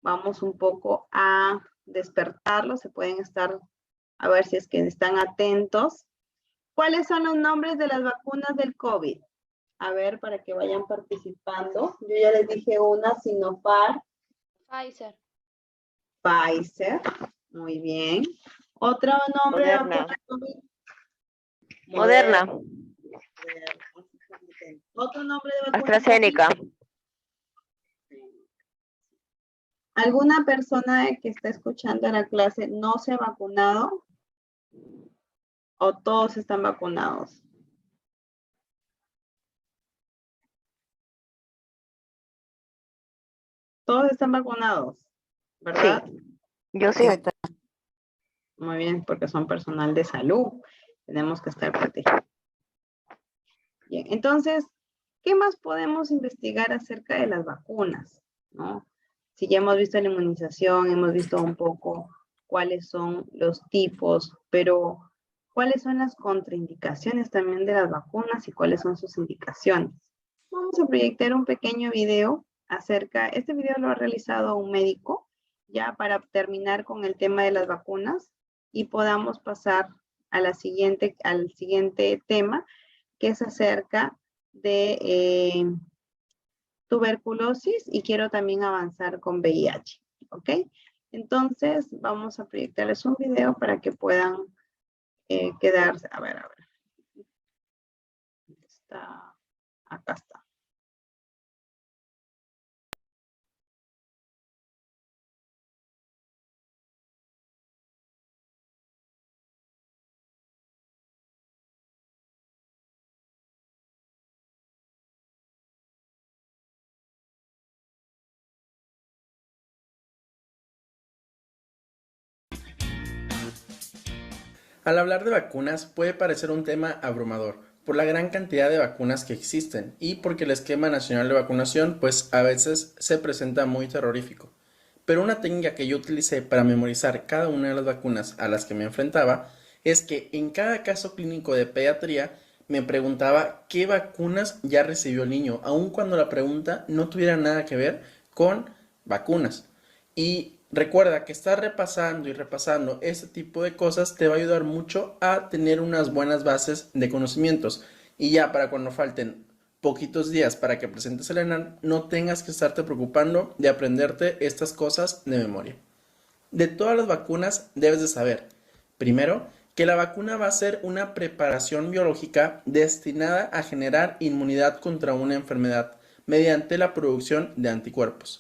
vamos un poco a despertarlos, se pueden estar, a ver si es que están atentos. ¿Cuáles son los nombres de las vacunas del COVID? A ver, para que vayan participando. Yo ya les dije una, Sinopharm. Pfizer. Pfizer. Muy bien. Otro nombre de Moderna. vacuna COVID. Moderna. Otro nombre de vacuna AstraZeneca. COVID. ¿Alguna persona que está escuchando la clase no se ha vacunado? ¿O todos están vacunados? Todos están vacunados, ¿verdad? Sí. Yo sí. Muy bien, porque son personal de salud. Tenemos que estar protegidos. Bien, entonces, ¿qué más podemos investigar acerca de las vacunas? ¿No? Si ya hemos visto la inmunización, hemos visto un poco cuáles son los tipos, pero ¿cuáles son las contraindicaciones también de las vacunas y cuáles son sus indicaciones? Vamos a proyectar un pequeño video acerca, este video lo ha realizado un médico, ya para terminar con el tema de las vacunas y podamos pasar a al siguiente tema, que es acerca de tuberculosis y quiero también avanzar con VIH, ¿ok? Entonces, vamos a proyectarles un video para que puedan quedarse. A ver. ¿Dónde está? Acá está. Al hablar de vacunas puede parecer un tema abrumador por la gran cantidad de vacunas que existen y porque el esquema nacional de vacunación pues a veces se presenta muy terrorífico. Pero una técnica que yo utilicé para memorizar cada una de las vacunas a las que me enfrentaba es que en cada caso clínico de pediatría me preguntaba qué vacunas ya recibió el niño, aun cuando la pregunta no tuviera nada que ver con vacunas. Y recuerda que estar repasando y repasando este tipo de cosas te va a ayudar mucho a tener unas buenas bases de conocimientos. Y ya para cuando falten poquitos días para que presentes el ENAR, no tengas que estarte preocupando de aprenderte estas cosas de memoria. De todas las vacunas debes de saber, primero, que la vacuna va a ser una preparación biológica destinada a generar inmunidad contra una enfermedad mediante la producción de anticuerpos.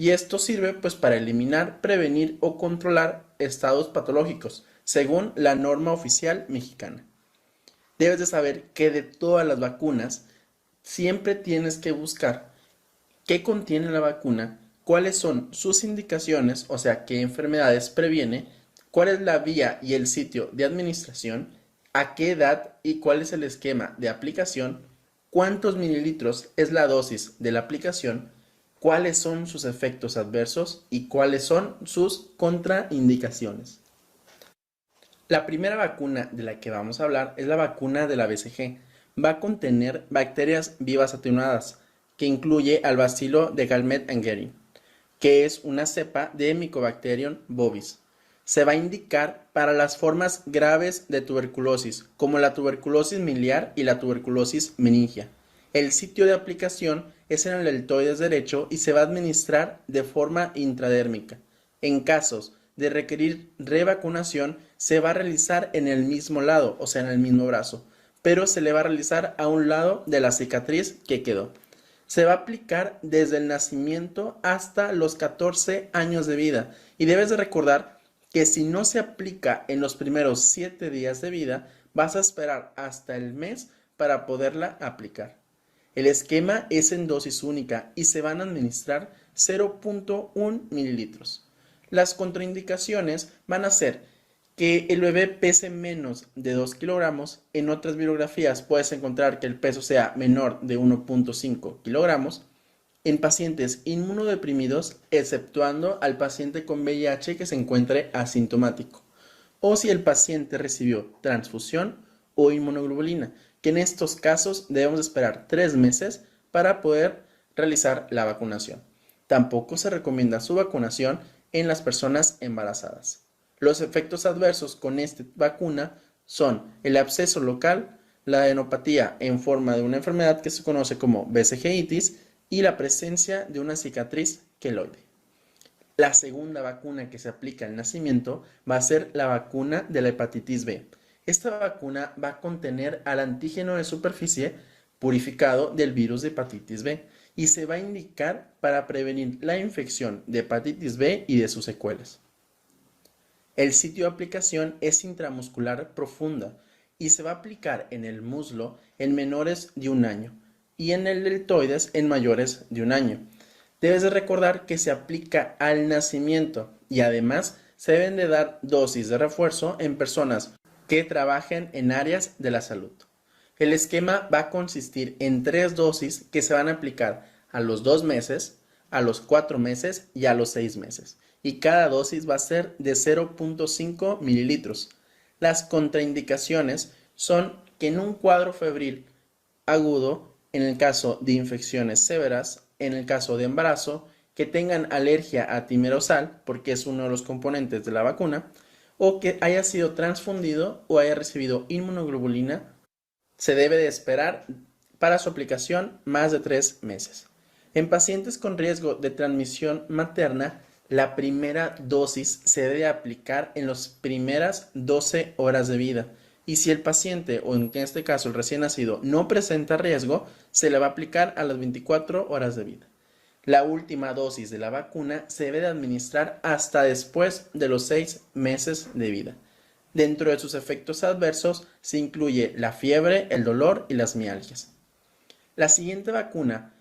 Y esto sirve pues para eliminar, prevenir o controlar estados patológicos, según la norma oficial mexicana. Debes de saber que de todas las vacunas siempre tienes que buscar qué contiene la vacuna, cuáles son sus indicaciones, o sea, qué enfermedades previene, cuál es la vía y el sitio de administración, a qué edad y cuál es el esquema de aplicación, cuántos mililitros es la dosis de la aplicación, cuáles son sus efectos adversos y cuáles son sus contraindicaciones. La primera vacuna de la que vamos a hablar es la vacuna de la BCG. Va a contener bacterias vivas atenuadas, que incluye al bacilo de Guelmet-Guerin, que es una cepa de Mycobacterium bovis. Se va a indicar para las formas graves de tuberculosis, como la tuberculosis miliar y la tuberculosis meningia. El sitio de aplicación es en el deltoides derecho y se va a administrar de forma intradérmica. En casos de requerir revacunación, se va a realizar en el mismo lado, o sea, en el mismo brazo, pero se le va a realizar a un lado de la cicatriz que quedó. Se va a aplicar desde el nacimiento hasta los 14 años de vida y debes de recordar que si no se aplica en los primeros 7 días de vida, vas a esperar hasta el mes para poderla aplicar. El esquema es en dosis única y se van a administrar 0.1 mililitros. Las contraindicaciones van a ser que el bebé pese menos de 2 kilogramos. En otras bibliografías puedes encontrar que el peso sea menor de 1.5 kilogramos. En pacientes inmunodeprimidos, exceptuando al paciente con VIH que se encuentre asintomático, o si el paciente recibió transfusión o inmunoglobulina, que en estos casos debemos esperar 3 meses para poder realizar la vacunación. Tampoco se recomienda su vacunación en las personas embarazadas. Los efectos adversos con esta vacuna son el absceso local, la adenopatía en forma de una enfermedad que se conoce como vesicleitis y la presencia de una cicatriz queloide. La segunda vacuna que se aplica al nacimiento va a ser la vacuna de la hepatitis B. Esta vacuna va a contener al antígeno de superficie purificado del virus de hepatitis B y se va a indicar para prevenir la infección de hepatitis B y de sus secuelas. El sitio de aplicación es intramuscular profunda y se va a aplicar en el muslo en menores de 1 año y en el deltoides en mayores de 1 año. Debes de recordar que se aplica al nacimiento y además se deben de dar dosis de refuerzo en personas que trabajen en áreas de la salud. El esquema va a consistir en 3 dosis que se van a aplicar a los 2 meses, a los 4 meses y a los 6 meses. Y cada dosis va a ser de 0.5 mililitros. Las contraindicaciones son que en un cuadro febril agudo, en el caso de infecciones severas, en el caso de embarazo, que tengan alergia a timerosal, porque es uno de los componentes de la vacuna, o que haya sido transfundido o haya recibido inmunoglobulina, se debe de esperar para su aplicación más de 3 meses. En pacientes con riesgo de transmisión materna, la primera dosis se debe aplicar en las primeras 12 horas de vida. Y si el paciente, o en este caso el recién nacido, no presenta riesgo, se le va a aplicar a las 24 horas de vida. La última dosis de la vacuna se debe de administrar hasta después de los 6 meses de vida. Dentro de sus efectos adversos se incluye la fiebre, el dolor y las mialgias. La siguiente vacuna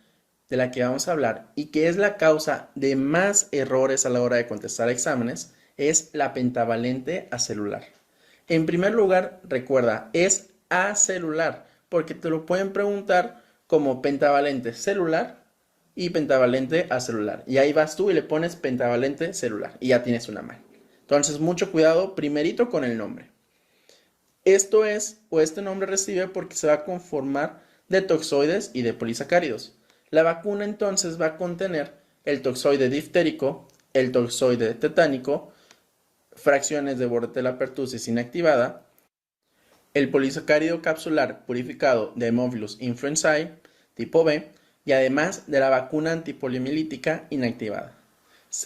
de la que vamos a hablar y que es la causa de más errores a la hora de contestar exámenes es la pentavalente acelular. En primer lugar, recuerda, es acelular, porque te lo pueden preguntar como pentavalente celular y pentavalente acelular. Y ahí vas tú y le pones pentavalente celular y ya tienes una mal. Entonces, mucho cuidado primerito con el nombre. Esto es, o este nombre recibe porque se va a conformar de toxoides y de polisacáridos. La vacuna entonces va a contener el toxoide diftérico, el toxoide tetánico, fracciones de Bordetella pertussis inactivada, el polisacárido capsular purificado de Haemophilus influenzae tipo B y además de la vacuna antipoliomielítica inactivada.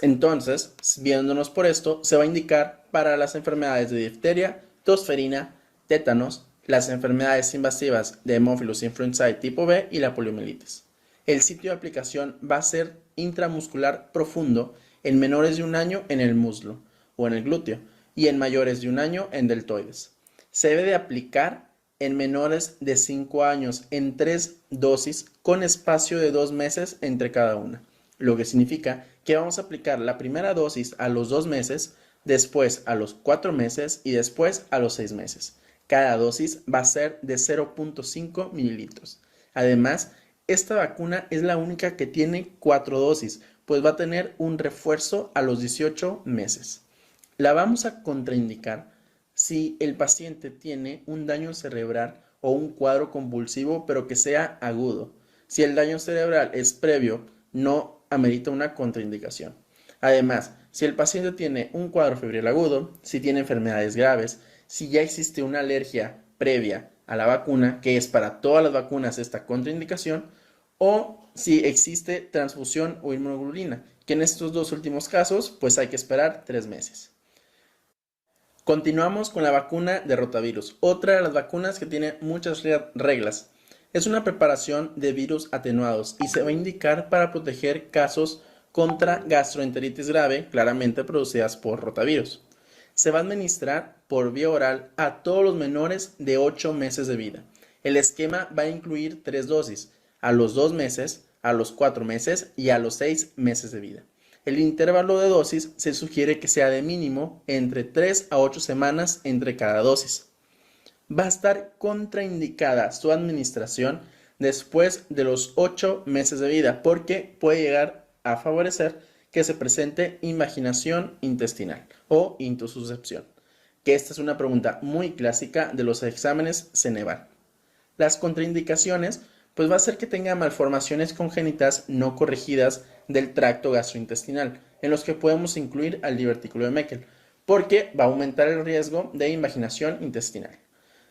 Entonces, viéndonos por esto, se va a indicar para las enfermedades de difteria, tosferina, tétanos, las enfermedades invasivas de Haemophilus influenzae tipo B y la poliomielitis. El sitio de aplicación va a ser intramuscular profundo en menores de 1 año en el muslo o en el glúteo y en mayores de 1 año en deltoides. Se debe de aplicar en menores de 5 años en 3 dosis con espacio de 2 meses entre cada una, lo que significa que vamos a aplicar la primera dosis a los 2 meses, después a los 4 meses y después a los 6 meses. Cada dosis va a ser de 0.5 mililitros. Además, esta vacuna es la única que tiene 4 dosis, pues va a tener un refuerzo a los 18 meses. La vamos a contraindicar si el paciente tiene un daño cerebral o un cuadro convulsivo, pero que sea agudo. Si el daño cerebral es previo, no amerita una contraindicación. Además, si el paciente tiene un cuadro febril agudo, si tiene enfermedades graves, si ya existe una alergia previa a la vacuna, que es para todas las vacunas esta contraindicación, o si existe transfusión o inmunoglobulina, que en estos 2 últimos casos, pues hay que esperar 3 meses. Continuamos con la vacuna de rotavirus, otra de las vacunas que tiene muchas reglas. Es una preparación de virus atenuados y se va a indicar para proteger casos contra gastroenteritis grave, claramente producidas por rotavirus. Se va a administrar por vía oral a todos los menores de 8 meses de vida. El esquema va a incluir 3 dosis, a los 2 meses, a los 4 meses y a los 6 meses de vida. El intervalo de dosis se sugiere que sea de mínimo entre 3 a 8 semanas entre cada dosis. Va a estar contraindicada su administración después de los 8 meses de vida porque puede llegar a favorecer que se presente invaginación intestinal o intususcepción, que esta es una pregunta muy clásica de los exámenes Ceneval. Las contraindicaciones pues va a ser que tenga malformaciones congénitas no corregidas del tracto gastrointestinal, en los que podemos incluir al divertículo de Meckel, porque va a aumentar el riesgo de invaginación intestinal.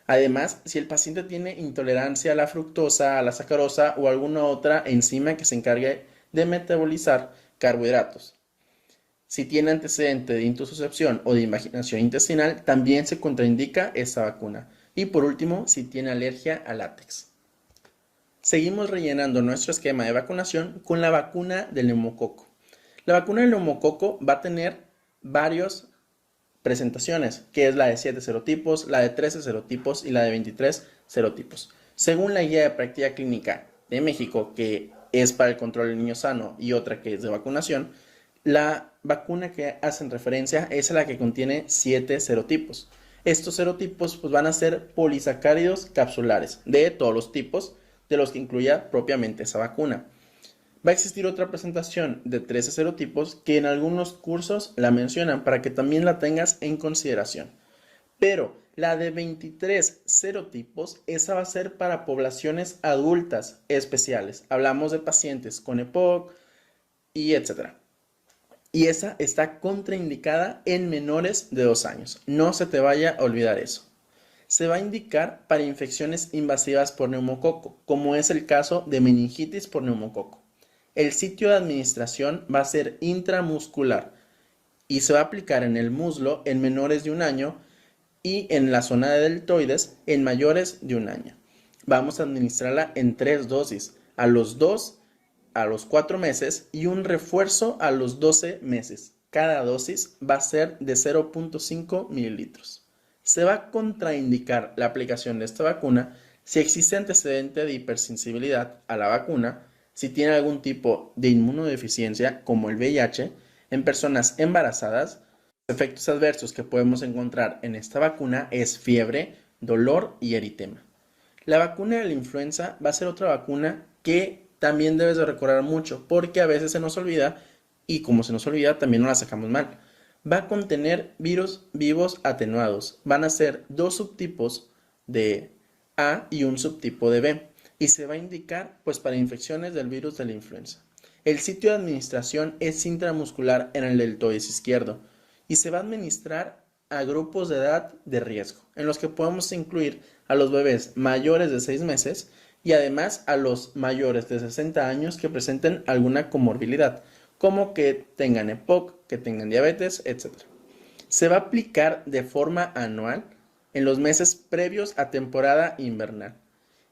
Además, si el paciente tiene intolerancia a la fructosa, a la sacarosa o alguna otra enzima que se encargue de metabolizar carbohidratos. Si tiene antecedente de intususcepción o de invaginación intestinal, también se contraindica esta vacuna. Y por último, si tiene alergia al látex. Seguimos rellenando nuestro esquema de vacunación con la vacuna del neumococo. La vacuna del neumococo va a tener varias presentaciones, que es la de 7 serotipos, la de 13 serotipos y la de 23 serotipos. Según la guía de práctica clínica de México, que es para el control del niño sano y otra que es de vacunación, la vacuna que hacen referencia es a la que contiene 7 serotipos. Estos serotipos pues, van a ser polisacáridos capsulares de todos los tipos de los que incluya propiamente esa vacuna. Va a existir otra presentación de 13 serotipos que en algunos cursos la mencionan para que también la tengas en consideración. Pero la de 23 serotipos, esa va a ser para poblaciones adultas especiales. Hablamos de pacientes con EPOC y etc. Y esa está contraindicada en menores de 2 años. No se te vaya a olvidar eso. Se va a indicar para infecciones invasivas por neumococo, como es el caso de meningitis por neumococo. El sitio de administración va a ser intramuscular y se va a aplicar en el muslo en menores de 1 año y en la zona de deltoides en mayores de 1 año. Vamos a administrarla en 3 dosis, a los 2, a los 4 meses y un refuerzo a los 12 meses. Cada dosis va a ser de 0.5 mililitros. Se va a contraindicar la aplicación de esta vacuna si existe antecedente de hipersensibilidad a la vacuna, si tiene algún tipo de inmunodeficiencia como el VIH, en personas embarazadas. Los efectos adversos que podemos encontrar en esta vacuna es fiebre, dolor y eritema. La vacuna de la influenza va a ser otra vacuna que también debes de recordar mucho porque a veces se nos olvida y como se nos olvida también no la sacamos mal. Va a contener virus vivos atenuados. Van a ser 2 subtipos de A y un subtipo de B. Y se va a indicar pues para infecciones del virus de la influenza. El sitio de administración es intramuscular en el deltoides izquierdo y se va a administrar a grupos de edad de riesgo, en los que podemos incluir a los bebés mayores de 6 meses y además a los mayores de 60 años que presenten alguna comorbilidad, como que tengan EPOC, que tengan diabetes, etc. Se va a aplicar de forma anual en los meses previos a temporada invernal.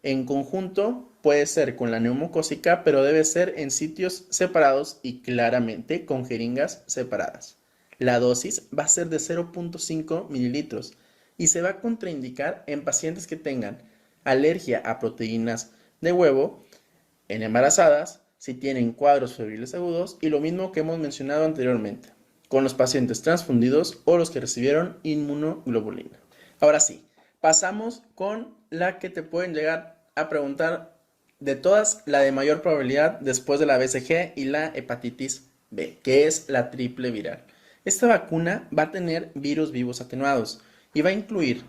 En conjunto puede ser con la neumocócica, pero debe ser en sitios separados y claramente con jeringas separadas. La dosis va a ser de 0.5 mililitros y se va a contraindicar en pacientes que tengan alergia a proteínas de huevo, en embarazadas, si tienen cuadros febriles agudos y lo mismo que hemos mencionado anteriormente, con los pacientes transfundidos o los que recibieron inmunoglobulina. Ahora sí, pasamos con la que te pueden llegar a preguntar de todas, la de mayor probabilidad después de la BCG y la hepatitis B, que es la triple viral. Esta vacuna va a tener virus vivos atenuados y va a incluir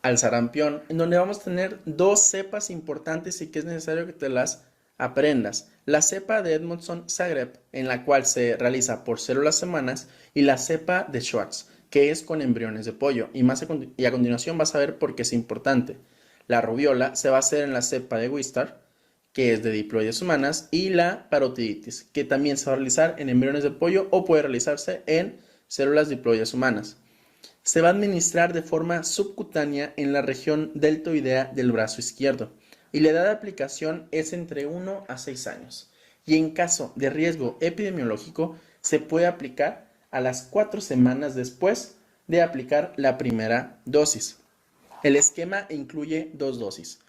al sarampión, en donde vamos a tener 2 cepas importantes y que es necesario que te las aprendas. La cepa de Edmondson-Zagreb, en la cual se realiza por células semanas, y la cepa de Schwartz, que es con embriones de pollo. Y a continuación vas a ver por qué es importante. La rubiola se va a hacer en la cepa de Wistar, que es de diploides humanas, y la parotiditis, que también se va a realizar en embriones de pollo o puede realizarse en células diploides humanas. Se va a administrar de forma subcutánea en la región deltoidea del brazo izquierdo y la edad de aplicación es entre 1 a 6 años. Y en caso de riesgo epidemiológico se puede aplicar a las 4 semanas después de aplicar la primera dosis. El esquema incluye 2 dosis.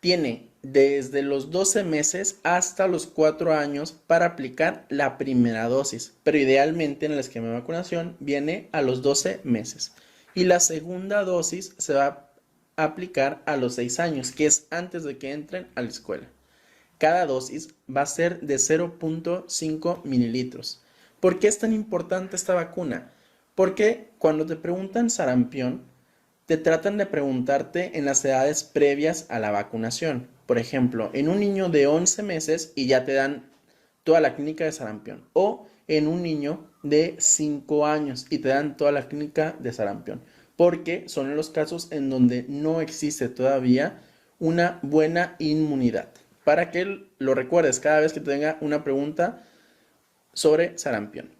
tiene desde los 12 meses hasta los 4 años para aplicar la primera dosis, pero idealmente en el esquema de vacunación viene a los 12 meses. Y la segunda dosis se va a aplicar a los 6 años, que es antes de que entren a la escuela. Cada dosis va a ser de 0.5 mililitros. ¿Por qué es tan importante esta vacuna? Porque cuando te preguntan sarampión, te tratan de preguntarte en las edades previas a la vacunación. Por ejemplo, en un niño de 11 meses y ya te dan toda la clínica de sarampión. O en un niño de 5 años y te dan toda la clínica de sarampión. Porque son los casos en donde no existe todavía una buena inmunidad. Para que lo recuerdes cada vez que te tenga una pregunta sobre sarampión.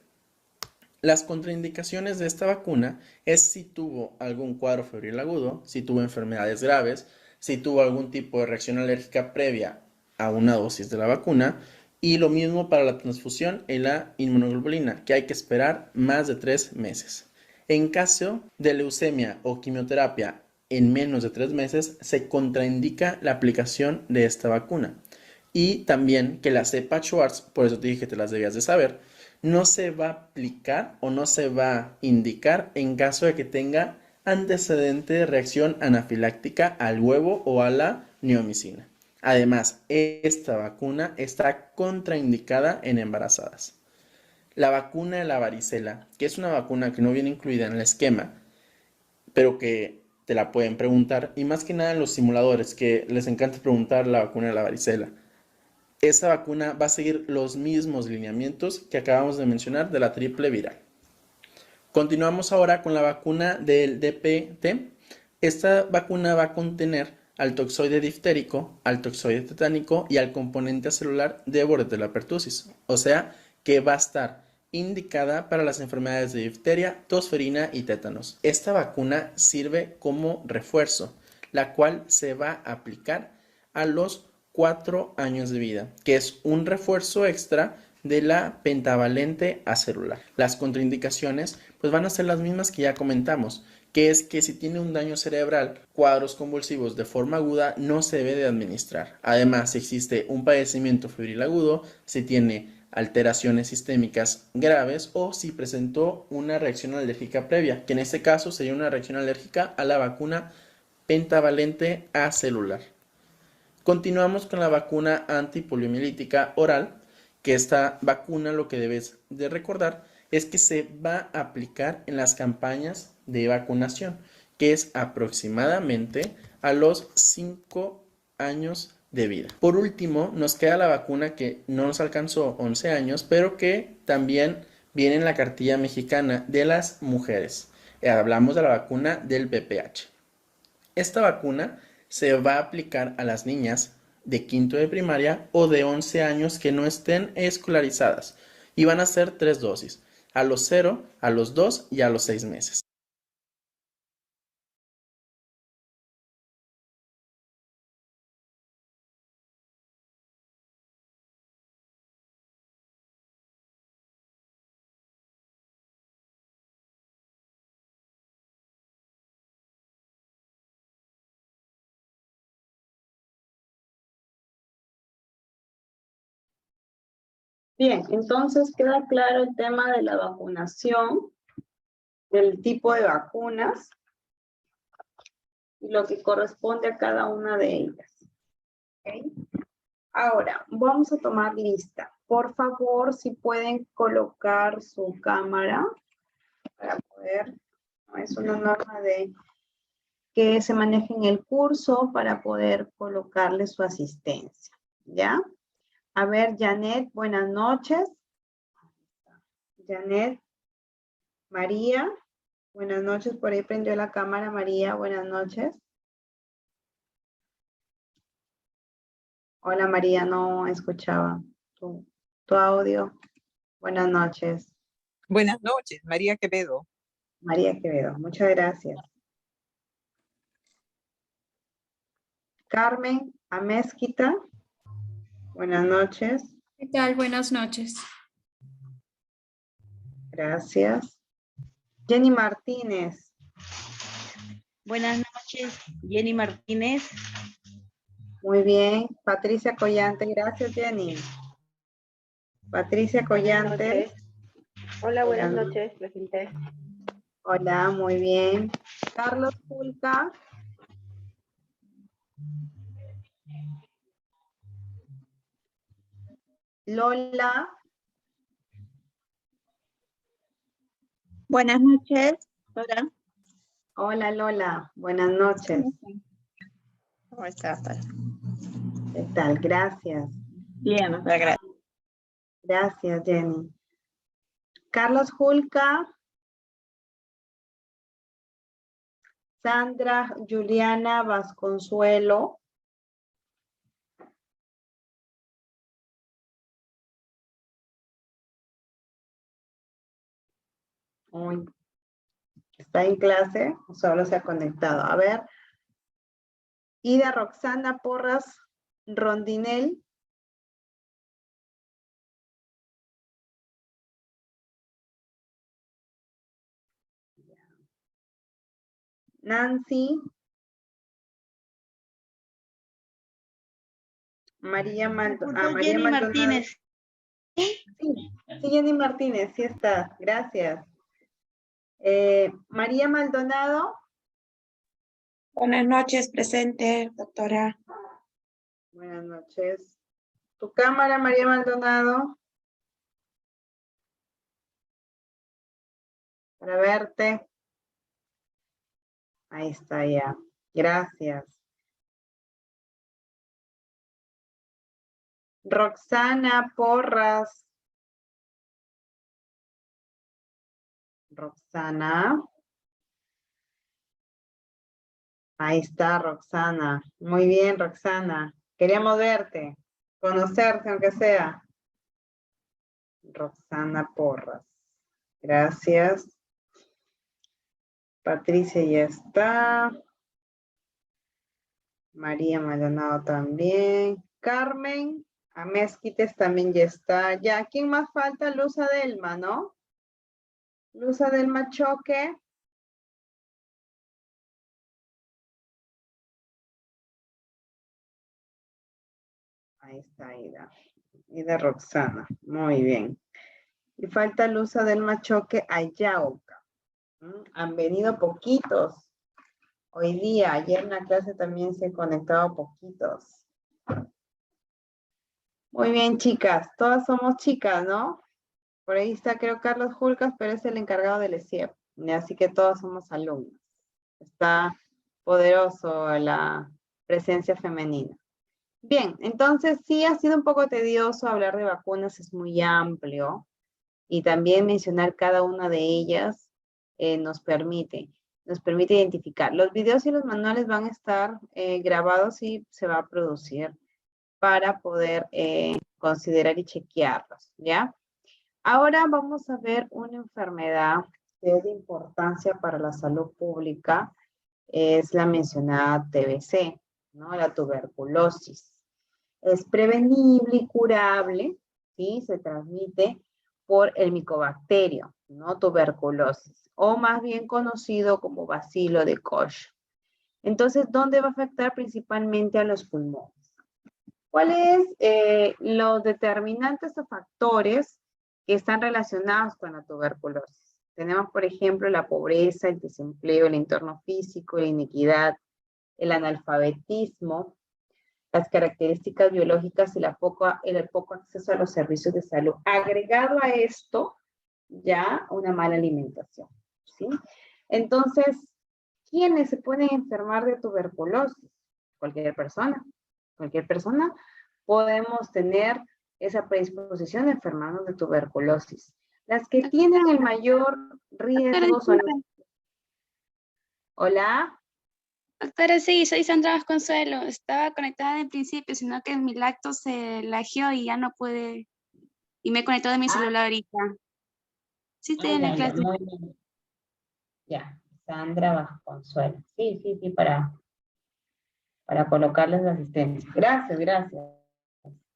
Las contraindicaciones de esta vacuna es si tuvo algún cuadro febril agudo, si tuvo enfermedades graves, si tuvo algún tipo de reacción alérgica previa a una dosis de la vacuna, y lo mismo para la transfusión y la inmunoglobulina, que hay que esperar más de 3 meses. En caso de leucemia o quimioterapia en menos de 3 meses, se contraindica la aplicación de esta vacuna. Y también que la cepa Schwartz, por eso te dije que te las debías de saber, no se va a aplicar o no se va a indicar en caso de que tenga antecedente de reacción anafiláctica al huevo o a la neomicina. Además, esta vacuna está contraindicada en embarazadas. La vacuna de la varicela, que es una vacuna que no viene incluida en el esquema, pero que te la pueden preguntar, y más que nada en los simuladores, que les encanta preguntar la vacuna de la varicela. Esta vacuna va a seguir los mismos lineamientos que acabamos de mencionar de la triple viral. Continuamos ahora con la vacuna del DPT. Esta vacuna va a contener al toxoide diftérico, al toxoide tetánico y al componente celular de Bordetella pertussis. O sea que va a estar indicada para las enfermedades de difteria, tosferina y tétanos. Esta vacuna sirve como refuerzo, la cual se va a aplicar a los 4 años de vida, que es un refuerzo extra de la pentavalente acelular. Las contraindicaciones pues van a ser las mismas que ya comentamos, que es que si tiene un daño cerebral, cuadros convulsivos de forma aguda, no se debe de administrar. Además, si existe un padecimiento febril agudo, si tiene alteraciones sistémicas graves o si presentó una reacción alérgica previa, que en este caso sería una reacción alérgica a la vacuna pentavalente acelular. Continuamos con la vacuna antipoliomielítica oral, que esta vacuna lo que debes de recordar es que se va a aplicar en las campañas de vacunación, que es aproximadamente a los 5 años de vida. Por último, nos queda la vacuna que no nos alcanzó 11 años, pero que también viene en la cartilla mexicana de las mujeres. Hablamos de la vacuna del VPH. Esta vacuna se va a aplicar a las niñas de quinto de primaria o de 11 años que no estén escolarizadas y van a ser 3 dosis, a los 0, a los 2 y a los 6 meses. Bien, entonces queda claro el tema de la vacunación, del tipo de vacunas y lo que corresponde a cada una de ellas. ¿Okay? Ahora, vamos a tomar lista. Por favor, si pueden colocar su cámara para poder, no es una norma de que se maneje en el curso para poder colocarle su asistencia, ¿ya? A ver, Janet, buenas noches. Janet, María, buenas noches. Por ahí prendió la cámara. María, buenas noches. Hola, María, no escuchaba tu audio. Buenas noches. Buenas noches, María Quevedo. María Quevedo, muchas gracias. Carmen Amezquita, buenas noches. ¿Qué tal? Buenas noches. Gracias. Jenny Martínez. Buenas noches, Jenny Martínez. Muy bien. Patricia Collante, gracias, Jenny. Patricia Collante. Hola, buenas Buenas noches, presente. Hola, muy bien. Carlos Pulca. Lola. Buenas noches. Hola. Hola, Lola. Buenas noches. ¿Cómo estás? ¿Qué tal? Gracias. Bien, gracias. Gracias, Jenny. Carlos Julca. Sandra Juliana Vasconsuelo. Uy, ¿está en clase o solo se ha conectado? A ver. Ida Roxana Porras Rondinel. Nancy. María Maldonado. Jenny Martínez. Sí, Jenny Martínez, sí está. Gracias. María Maldonado. Buenas noches, presente, doctora. Buenas noches. Tu cámara, María Maldonado. Para verte. Ahí está ya. Gracias. Roxana Porras. Roxana. Ahí está Roxana. Muy bien, Roxana. Queríamos verte, conocerte aunque sea. Roxana Porras. Gracias. Patricia ya está. María Maldonado también. Carmen Amezquites también ya está. Ya, ¿quién más falta? Luz Adelma, ¿no? Luz Adelma Choque. Ahí está Ida. Ida Roxana. Muy bien. Y falta Luz Adelma Choque Ayauca. Han venido poquitos. Hoy día, ayer en la clase también se conectado poquitos. Muy bien, chicas. Todas somos chicas, ¿no? Por ahí está, creo, Carlos Julcas, pero es el encargado del ESIEP. Así que todos somos alumnos. Está poderoso la presencia femenina. Bien, entonces sí ha sido un poco tedioso hablar de vacunas, es muy amplio. Y también mencionar cada una de ellas nos permite identificar. Los videos y los manuales van a estar grabados y se va a producir para poder considerar y chequearlos, ¿ya? Ahora vamos a ver una enfermedad que es de importancia para la salud pública, es la mencionada TBC, ¿no? La tuberculosis. Es prevenible y curable, ¿sí? Se transmite por el micobacterio, ¿no? Tuberculosis, o más bien conocido como bacilo de Koch. Entonces, ¿dónde va a afectar principalmente a los pulmones? ¿Cuáles los determinantes o factores que están relacionados con la tuberculosis? Tenemos, por ejemplo, la pobreza, el desempleo, el entorno físico, la inequidad, el analfabetismo, las características biológicas y el poco acceso a los servicios de salud. Agregado a esto, ya una mala alimentación, ¿sí? Entonces, ¿quiénes se pueden enfermar de tuberculosis? Cualquier persona. Cualquier persona podemos tener esa predisposición de enfermarnos de tuberculosis. Las que tienen el mayor riesgo son... Hola. Doctora, sí, soy Sandra Vasconsuelo. Estaba conectada en principio, sino que mi lacto se lagió y ya no pude. Y me he conectado de mi celular ahorita. Sí, estoy en la Ya, clase. muy bien. Ya, Sandra Vasconsuelo. Sí, para colocarles la asistencia. Gracias, gracias.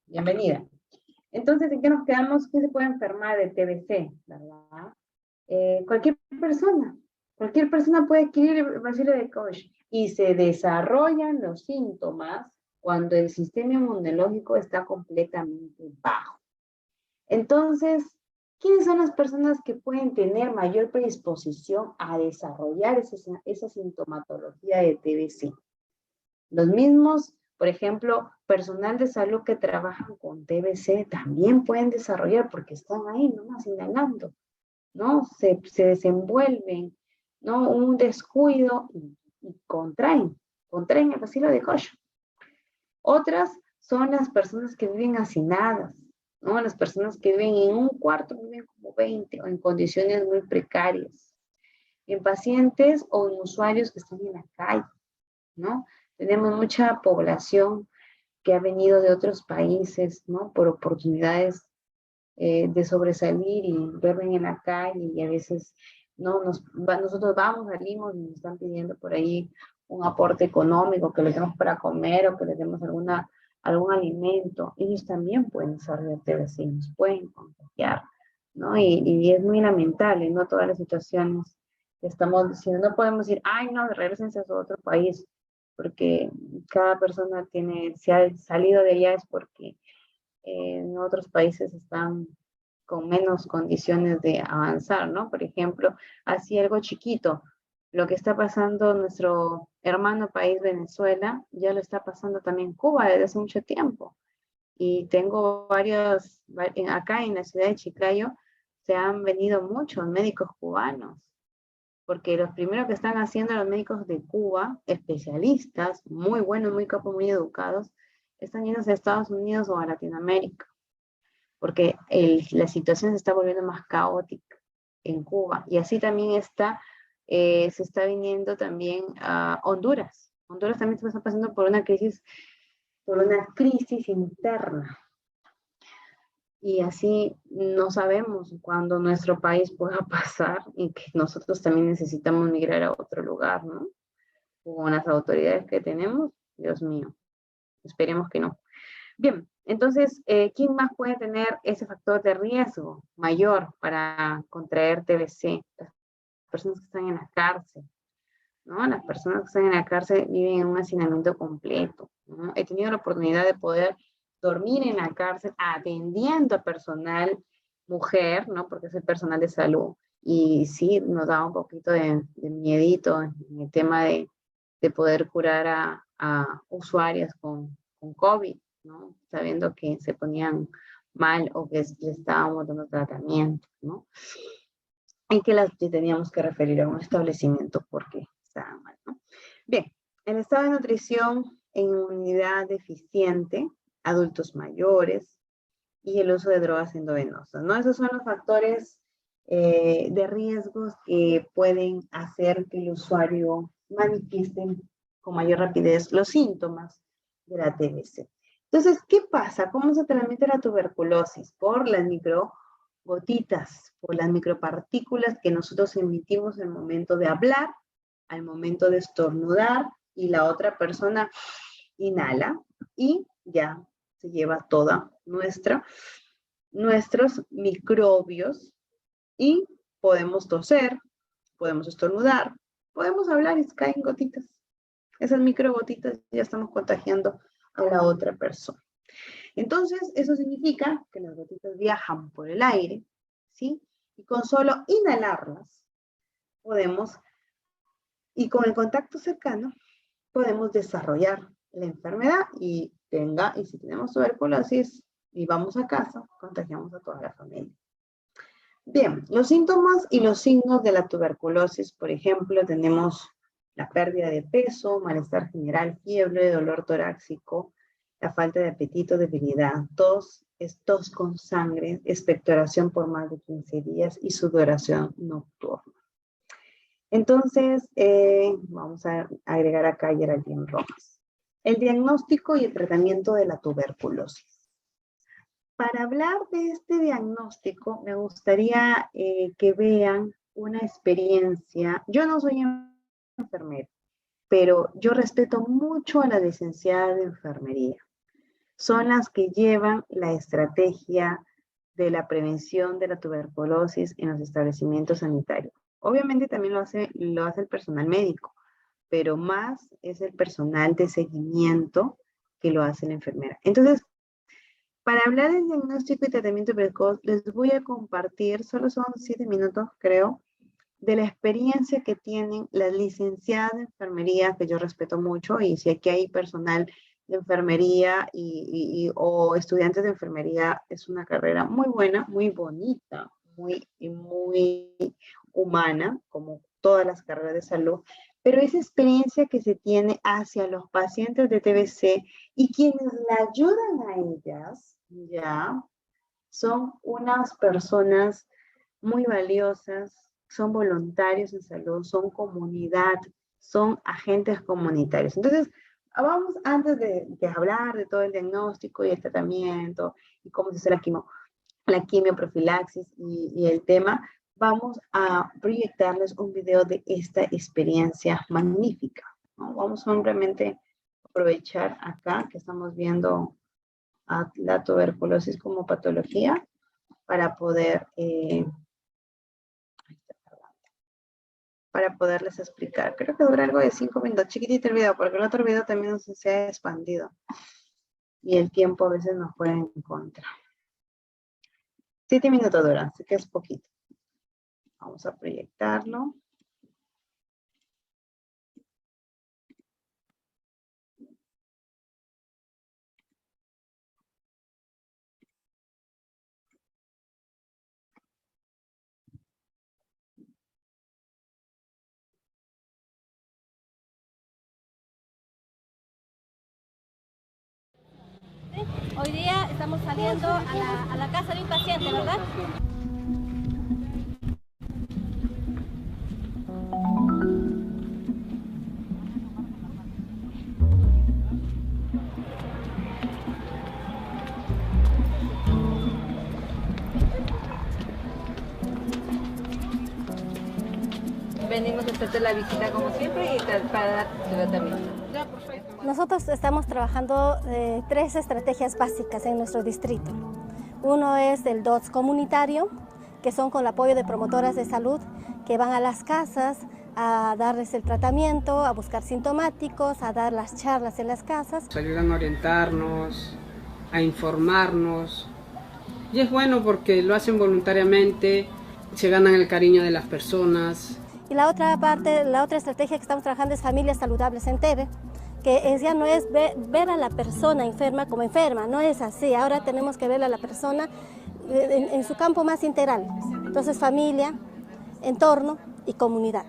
Bienvenida. Entonces, ¿en qué nos quedamos? ¿Quién se puede enfermar de TBC? ¿Verdad? Cualquier Cualquier persona puede adquirir el bacilo de Koch y se desarrollan los síntomas cuando el sistema inmunológico está completamente bajo. Entonces, ¿quiénes son las personas que pueden tener mayor predisposición a desarrollar esa sintomatología de TBC? Los mismos, por ejemplo, personal de salud que trabajan con TBC también pueden desarrollar porque están ahí nomás inhalando, ¿no? Se desenvuelven, ¿no? Un descuido y contraen el bacilo de Koch. Otras son las personas que viven hacinadas, ¿no? Las personas que viven en un cuarto, viven como 20 o en condiciones muy precarias. En pacientes o en usuarios que están en la calle, ¿no? Tenemos mucha población que ha venido de otros países, ¿no? Por oportunidades de sobresalir y duermen en la calle y a veces no nosotros vamos, salimos y nos están pidiendo por ahí un aporte económico, que les demos para comer o que les demos algún alimento. Ellos también pueden desarrollar TBC, nos pueden contagiar, ¿no? Y es muy lamentable, ¿no? Todas las situaciones que estamos diciendo, no podemos decir, ay, no, regresense a su otro país, porque cada persona si ha salido de allá es porque en otros países están con menos condiciones de avanzar, ¿no? Por ejemplo, así algo chiquito, lo que está pasando en nuestro hermano país Venezuela, ya lo está pasando también Cuba desde hace mucho tiempo. Y tengo acá en la ciudad de Chiclayo, se han venido muchos médicos cubanos, porque los primeros que están haciendo los médicos de Cuba, especialistas, muy buenos, muy capos, muy educados, están yendo a Estados Unidos o a Latinoamérica, porque la situación se está volviendo más caótica en Cuba. Y así también se está viniendo también a Honduras. Honduras también se está pasando por una crisis interna. Y así no sabemos cuándo nuestro país pueda pasar y que nosotros también necesitamos migrar a otro lugar, ¿no? Con las autoridades que tenemos, Dios mío, esperemos que no. Bien, entonces, ¿quién más puede tener ese factor de riesgo mayor para contraer TBC? Las personas que están en la cárcel, ¿no? Las personas que están en la cárcel viven en un hacinamiento completo, ¿no? He tenido la oportunidad de poder dormir en la cárcel atendiendo a personal mujer, ¿no? Porque es el personal de salud. Y sí, nos da un poquito de miedito en el tema de poder curar a usuarias con COVID, ¿no? Sabiendo que se ponían mal o que le estábamos dando tratamiento, ¿no? Y que las teníamos que referir a un establecimiento porque estaban mal, ¿no? Bien, el estado de nutrición en inmunidad deficiente, adultos mayores y el uso de drogas endovenosas, ¿no? Esos son los factores de riesgos que pueden hacer que el usuario manifieste con mayor rapidez los síntomas de la TBC. Entonces, ¿qué pasa? ¿Cómo se transmite la tuberculosis? Por las microgotitas, por las micropartículas que nosotros emitimos al momento de hablar, al momento de estornudar, y la otra persona inhala y ya se lleva toda nuestros microbios y podemos toser, podemos estornudar, podemos hablar y caen gotitas. Esas microgotitas ya estamos contagiando a la otra persona. Entonces, eso significa que las gotitas viajan por el aire, ¿sí? Y con solo inhalarlas podemos, y con el contacto cercano, podemos desarrollar la enfermedad y si tenemos tuberculosis y vamos a casa, contagiamos a toda la familia. Bien, los síntomas y los signos de la tuberculosis, por ejemplo, tenemos la pérdida de peso, malestar general, fiebre, dolor torácico, la falta de apetito, debilidad, tos con sangre, expectoración por más de 15 días y sudoración nocturna. Entonces, vamos a agregar acá a Geraldine Rojas. El diagnóstico y el tratamiento de la tuberculosis. Para hablar de este diagnóstico, me gustaría que vean una experiencia. Yo no soy enfermera, pero yo respeto mucho a las licenciadas de enfermería. Son las que llevan la estrategia de la prevención de la tuberculosis en los establecimientos sanitarios. Obviamente también lo hace el personal médico, pero más es el personal de seguimiento que lo hace la enfermera. Entonces, para hablar del diagnóstico y tratamiento precoz, les voy a compartir, solo son 7 minutos, creo, de la experiencia que tienen las licenciadas de enfermería, que yo respeto mucho, y si aquí hay personal de enfermería o estudiantes de enfermería, es una carrera muy buena, muy bonita, muy humana, como todas las carreras de salud, pero esa experiencia que se tiene hacia los pacientes de TBC y quienes la ayudan a ellas, ya, son unas personas muy valiosas, son voluntarios en salud, son comunidad, son agentes comunitarios. Entonces, vamos, antes de hablar de todo el diagnóstico y el tratamiento y cómo se hace la quimioprofilaxis y el tema, vamos a proyectarles un video de esta experiencia magnífica, ¿no? Vamos simplemente a aprovechar acá que estamos viendo a la tuberculosis como patología para poderles explicar. Creo que dura algo de 5 minutos, chiquitito el video, porque el otro video también se ha expandido y el tiempo a veces nos juega en contra. 7 minutos dura, así que es poquito. Vamos a proyectarlo. Hoy día estamos saliendo a la casa de un paciente, ¿verdad? Venimos a hacerte la visita como siempre y para dar tratamiento. Nosotros estamos trabajando 3 estrategias básicas en nuestro distrito. Uno es el DOTS comunitario, que son con el apoyo de promotoras de salud que van a las casas a darles el tratamiento, a buscar sintomáticos, a dar las charlas en las casas. Ayudan a orientarnos, a informarnos. Y es bueno porque lo hacen voluntariamente, se ganan el cariño de las personas. Y la otra parte, la otra estrategia que estamos trabajando es Familias Saludables en TV, que ya no es ver a la persona enferma como enferma, no es así. Ahora tenemos que ver a la persona en su campo más integral. Entonces, familia, entorno y comunidad.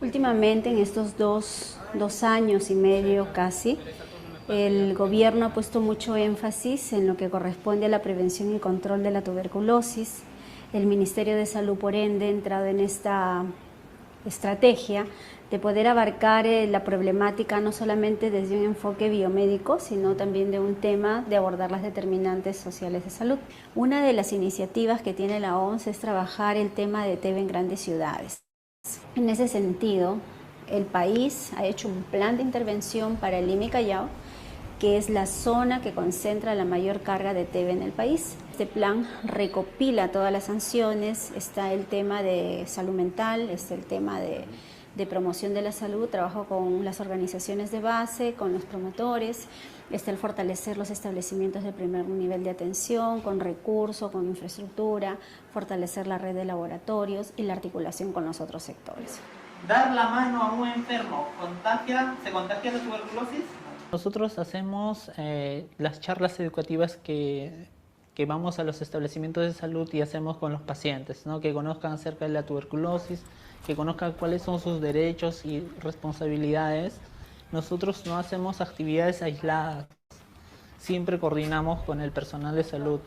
Últimamente, en estos dos años y medio casi, el gobierno ha puesto mucho énfasis en lo que corresponde a la prevención y control de la tuberculosis. El Ministerio de Salud, por ende, ha entrado en esta estrategia de poder abarcar la problemática no solamente desde un enfoque biomédico, sino también de un tema de abordar las determinantes sociales de salud. Una de las iniciativas que tiene la OMS es trabajar el tema de TB en grandes ciudades. En ese sentido, el país ha hecho un plan de intervención para el Lima y Callao, que es la zona que concentra la mayor carga de TB en el país. Este plan recopila todas las sanciones, está el tema de salud mental, está el tema de promoción de la salud, trabajo con las organizaciones de base, con los promotores, está el fortalecer los establecimientos de primer nivel de atención, con recursos, con infraestructura, fortalecer la red de laboratorios y la articulación con los otros sectores. Dar la mano a un enfermo, ¿se contagia de tuberculosis? Nosotros hacemos las charlas educativas que vamos a los establecimientos de salud y hacemos con los pacientes, ¿no? Que conozcan acerca de la tuberculosis, que conozcan cuáles son sus derechos y responsabilidades. Nosotros no hacemos actividades aisladas, siempre coordinamos con el personal de salud.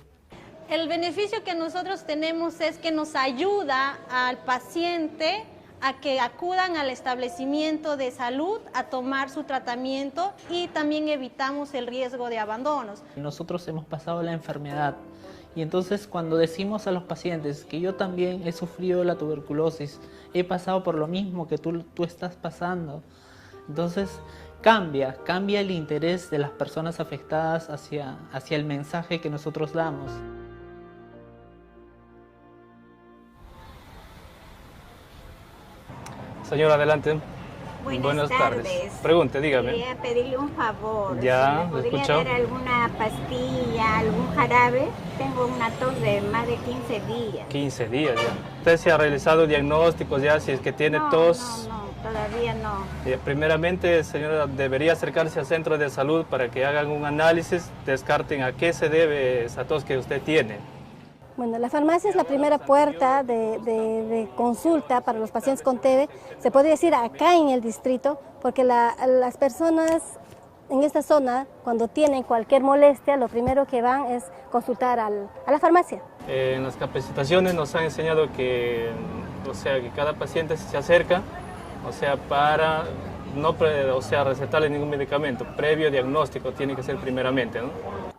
El beneficio que nosotros tenemos es que nos ayuda al paciente a que acudan al establecimiento de salud a tomar su tratamiento y también evitamos el riesgo de abandonos. Nosotros hemos pasado la enfermedad y entonces cuando decimos a los pacientes que yo también he sufrido la tuberculosis, he pasado por lo mismo que tú estás pasando, entonces cambia el interés de las personas afectadas hacia el mensaje que nosotros damos. Señor, adelante. Buenas tardes. Pregunte, dígame. Quería pedirle un favor. Ya, ¿Me podría escucho. dar alguna pastilla, algún jarabe? Tengo una tos de más de 15 días. 15 días ya. ¿Usted se ha realizado diagnósticos ya si es que tiene tos? No, todavía no. Primeramente, señora, debería acercarse al centro de salud para que hagan un análisis, descarten a qué se debe esa tos que usted tiene. Bueno, la farmacia es la primera puerta de consulta para los pacientes con TB, se podría decir acá en el distrito, porque las personas en esta zona, cuando tienen cualquier molestia, lo primero que van es consultar a la farmacia. En las capacitaciones nos han enseñado que, que cada paciente se acerca, para no recetarle ningún medicamento, previo diagnóstico tiene que ser primeramente, ¿no?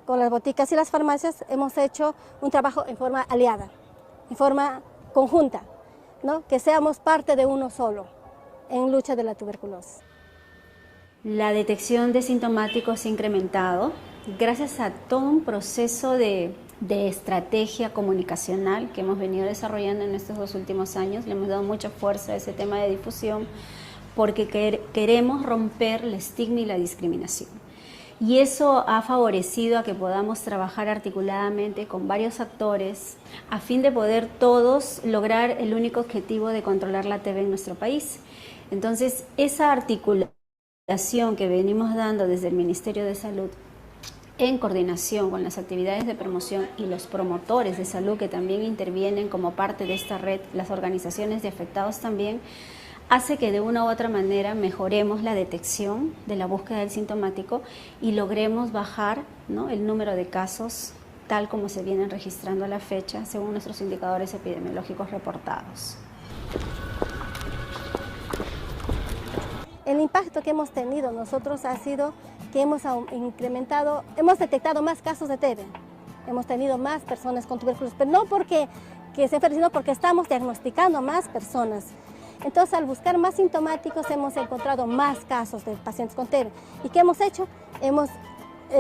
Con las boticas y las farmacias hemos hecho un trabajo en forma aliada, en forma conjunta, ¿no? Que seamos parte de uno solo en lucha de la tuberculosis. La detección de sintomáticos se ha incrementado gracias a todo un proceso de estrategia comunicacional que hemos venido desarrollando en estos 2 últimos años. Le hemos dado mucha fuerza a ese tema de difusión porque queremos romper el estigma y la discriminación. Y eso ha favorecido a que podamos trabajar articuladamente con varios actores a fin de poder todos lograr el único objetivo de controlar la TB en nuestro país. Entonces, esa articulación que venimos dando desde el Ministerio de Salud en coordinación con las actividades de promoción y los promotores de salud que también intervienen como parte de esta red, las organizaciones de afectados también, hace que de una u otra manera mejoremos la detección de la búsqueda del sintomático y logremos bajar, ¿no?, el número de casos tal como se vienen registrando a la fecha según nuestros indicadores epidemiológicos reportados. El impacto que hemos tenido nosotros ha sido que hemos detectado más casos de TB. Hemos tenido más personas con tuberculosis, pero no porque se enfermen, sino porque estamos diagnosticando más personas. Entonces, al buscar más sintomáticos, hemos encontrado más casos de pacientes con TB. ¿Y qué hemos hecho? Hemos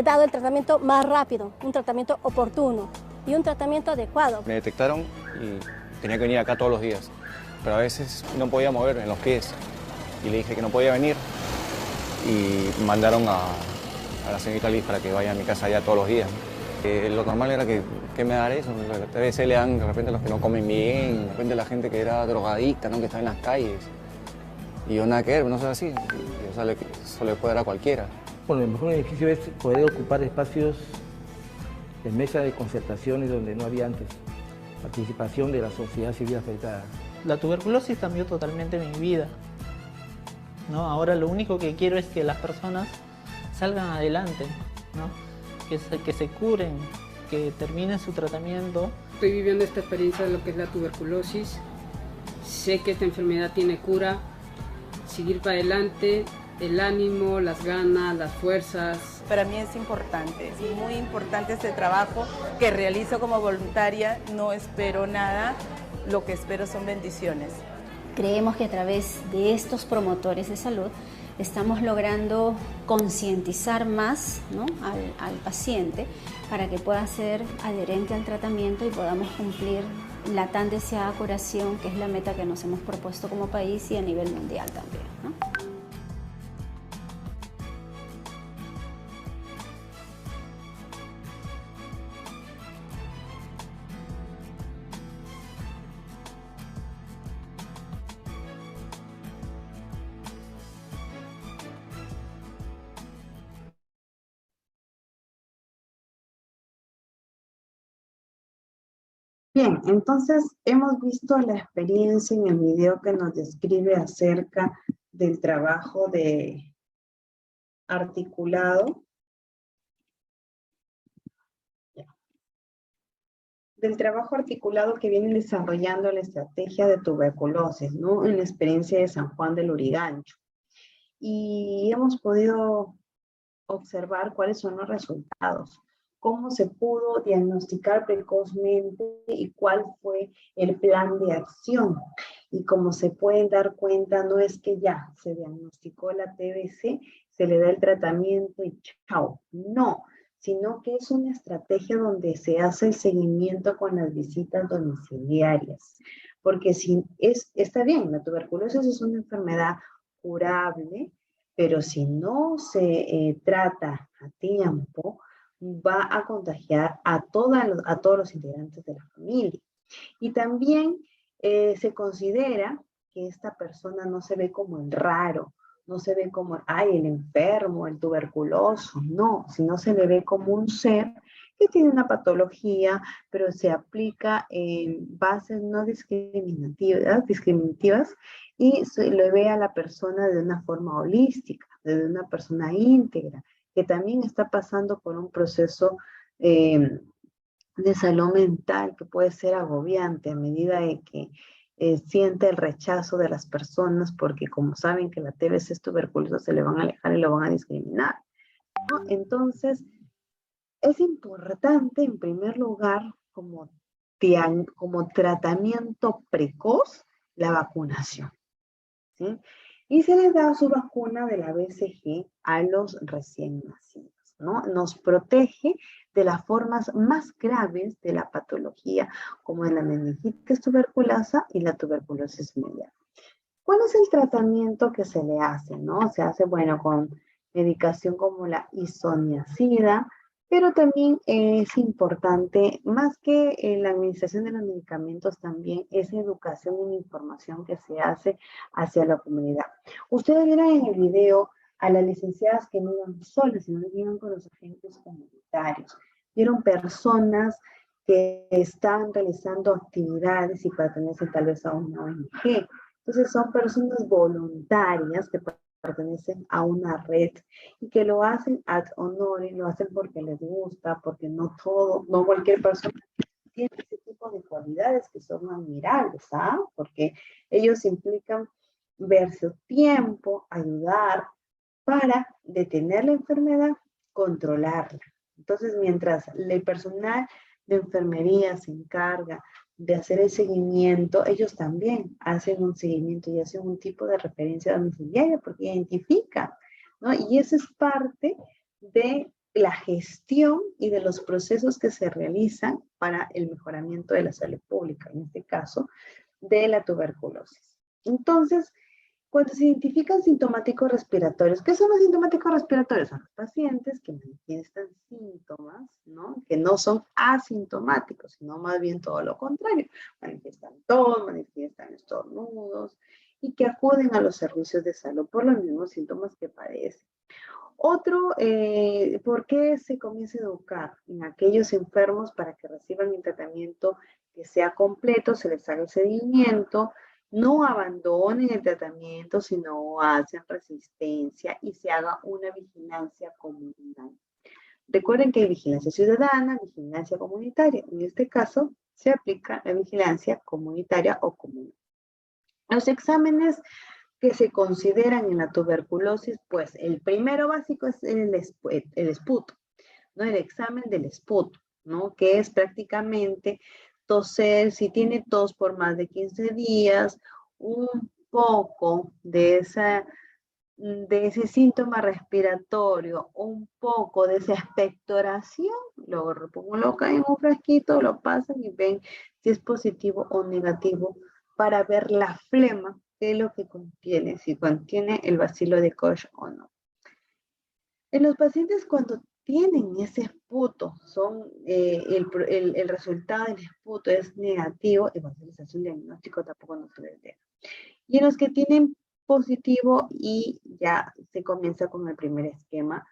dado el tratamiento más rápido, un tratamiento oportuno y un tratamiento adecuado. Me detectaron y tenía que venir acá todos los días, pero a veces no podía mover en los pies. Y le dije que no podía venir y mandaron a la señorita Liz para que vaya a mi casa allá todos los días. Lo normal era que me dar eso, a veces le dan de repente a los que no comen bien, de repente a la gente que era drogadicta, ¿no?, que está en las calles. Y yo nada que ver, no soy así, eso le puede dar a cualquiera. Bueno, el mejor beneficio es poder ocupar espacios de mesa de concertaciones donde no había antes, participación de la sociedad civil afectada. La tuberculosis cambió totalmente mi vida, ¿no? Ahora lo único que quiero es que las personas salgan adelante, ¿no? Que se curen, que terminen su tratamiento. Estoy viviendo esta experiencia de lo que es la tuberculosis. Sé que esta enfermedad tiene cura. Seguir para adelante, el ánimo, las ganas, las fuerzas. Para mí es importante, es muy importante este trabajo que realizo como voluntaria. No espero nada, lo que espero son bendiciones. Creemos que a través de estos promotores de salud estamos logrando concientizar más, ¿no?, al paciente para que pueda ser adherente al tratamiento y podamos cumplir la tan deseada curación, que es la meta que nos hemos propuesto como país y a nivel mundial también, ¿no? Bien, entonces hemos visto la experiencia en el video que nos describe acerca del trabajo de articulado, que viene desarrollando la estrategia de tuberculosis, ¿no?, en la experiencia de San Juan del Lurigancho. Y hemos podido observar cuáles son los resultados, cómo se pudo diagnosticar precozmente y cuál fue el plan de acción. Y como se pueden dar cuenta, no es que ya se diagnosticó la TBC, se le da el tratamiento y chao. No, sino que es una estrategia donde se hace el seguimiento con las visitas domiciliarias. Porque está bien, la tuberculosis es una enfermedad curable, pero si no se trata a tiempo, va a contagiar a todos los integrantes de la familia. Y también se considera que esta persona no se ve como el raro, no se ve como, ay, el enfermo, el tuberculoso, no, sino se le ve como un ser que tiene una patología, pero se aplica en bases no discriminativas y se le ve a la persona de una forma holística, de una persona íntegra, que también está pasando por un proceso de salud mental que puede ser agobiante a medida de que siente el rechazo de las personas porque como saben que la TBC es tuberculosa, se le van a alejar y lo van a discriminar, ¿no? Entonces, es importante en primer lugar como tratamiento precoz la vacunación, ¿sí? Y se les da su vacuna de la BCG a los recién nacidos, ¿no? Nos protege de las formas más graves de la patología, como la meningitis tuberculosa y la tuberculosis miliar. ¿Cuál es el tratamiento que se le hace, no? Se hace, bueno, con medicación como la isoniazida, pero también es importante, más que la administración de los medicamentos, también es educación y información que se hace hacia la comunidad. Ustedes vieron en el video a las licenciadas que no iban solas, sino que iban con los agentes comunitarios. Vieron personas que están realizando actividades y pertenecen tal vez a una ONG. Entonces son personas voluntarias que pertenecen a una red y que lo hacen ad honorem, lo hacen porque les gusta, porque no cualquier persona tiene ese tipo de cualidades que son admirables, ¿ah? Porque ellos implican ver su tiempo, ayudar para detener la enfermedad, controlarla. Entonces, mientras el personal de enfermería se encarga de hacer el seguimiento, ellos también hacen un seguimiento y hacen un tipo de referencia domiciliaria porque identifican, ¿no? Y eso es parte de la gestión y de los procesos que se realizan para el mejoramiento de la salud pública, en este caso, de la tuberculosis. Entonces, cuando se identifican sintomáticos respiratorios, ¿qué son los sintomáticos respiratorios? Son los pacientes que manifiestan síntomas, ¿no? Que no son asintomáticos, sino más bien todo lo contrario. Manifiestan tos, manifiestan estornudos y que acuden a los servicios de salud por los mismos síntomas que padecen. Otro, ¿por qué se comienza a educar en aquellos enfermos para que reciban el tratamiento que sea completo, se les haga el seguimiento, no abandonen el tratamiento, sino hacen resistencia y se haga una vigilancia comunitaria? Recuerden que hay vigilancia ciudadana, vigilancia comunitaria. En este caso, se aplica la vigilancia comunitaria o común. Los exámenes que se consideran en la tuberculosis, pues el primero básico es el esputo, ¿no? El examen del esputo, ¿no? Que es prácticamente toser, si tiene tos por más de 15 días, un poco de ese síntoma respiratorio, un poco de esa expectoración, lo colocan en un frasquito, lo pasan y ven si es positivo o negativo para ver la flema, qué es lo que contiene, si contiene el bacilo de Koch o no. En los pacientes cuando tienen ese esputo, el resultado del esputo es negativo, y se les hace un diagnóstico, tampoco no se les deja. Y en los que tienen positivo y ya se comienza con el primer esquema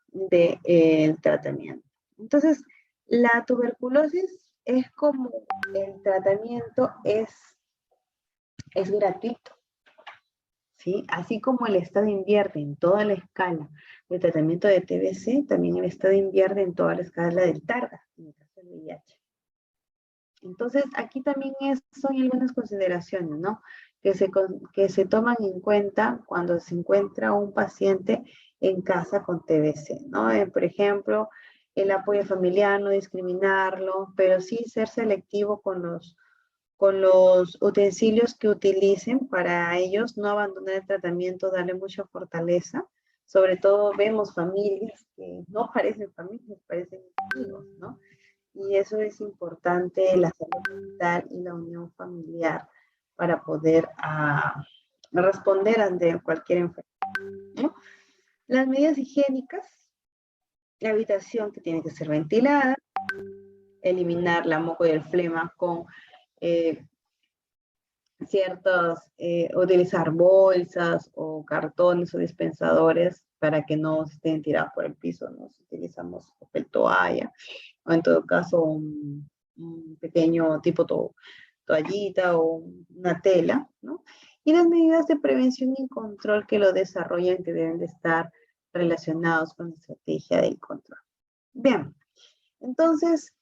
del tratamiento. Entonces, la tuberculosis es como el tratamiento es gratuito, ¿sí? Así como el Estado invierte en toda la escala del tratamiento de TBC, también el Estado invierte en toda la escala del TARDA, en el caso del VIH. Entonces, aquí también son algunas consideraciones, ¿no? Que se toman en cuenta cuando se encuentra un paciente en casa con TBC, ¿no? Por ejemplo, el apoyo familiar, no discriminarlo, pero sí ser selectivo con los utensilios que utilicen para ellos, no abandonar el tratamiento, darle mucha fortaleza. Sobre todo vemos familias que no parecen familias, parecen amigos, ¿no? Y eso es importante, la salud mental y la unión familiar para poder responder ante cualquier enfermedad, ¿no? Las medidas higiénicas, la habitación que tiene que ser ventilada, eliminar la moco y el flema con utilizar bolsas o cartones o dispensadores para que no estén tirados por el piso, ¿no? Si utilizamos papel toalla o en todo caso un pequeño tipo toallita o una tela, ¿no? Y las medidas de prevención y control que lo desarrollan, que deben de estar relacionados con la estrategia del control. Bien, entonces,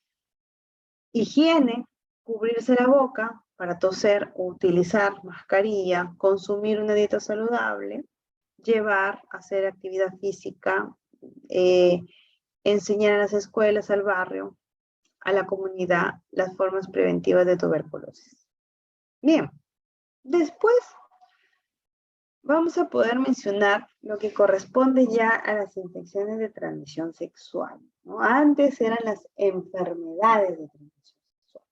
higiene, cubrirse la boca para toser, utilizar mascarilla, consumir una dieta saludable, hacer actividad física, enseñar a las escuelas, al barrio, a la comunidad, las formas preventivas de tuberculosis. Bien, después vamos a poder mencionar lo que corresponde ya a las infecciones de transmisión sexual, ¿no? Antes eran las enfermedades de transmisión sexual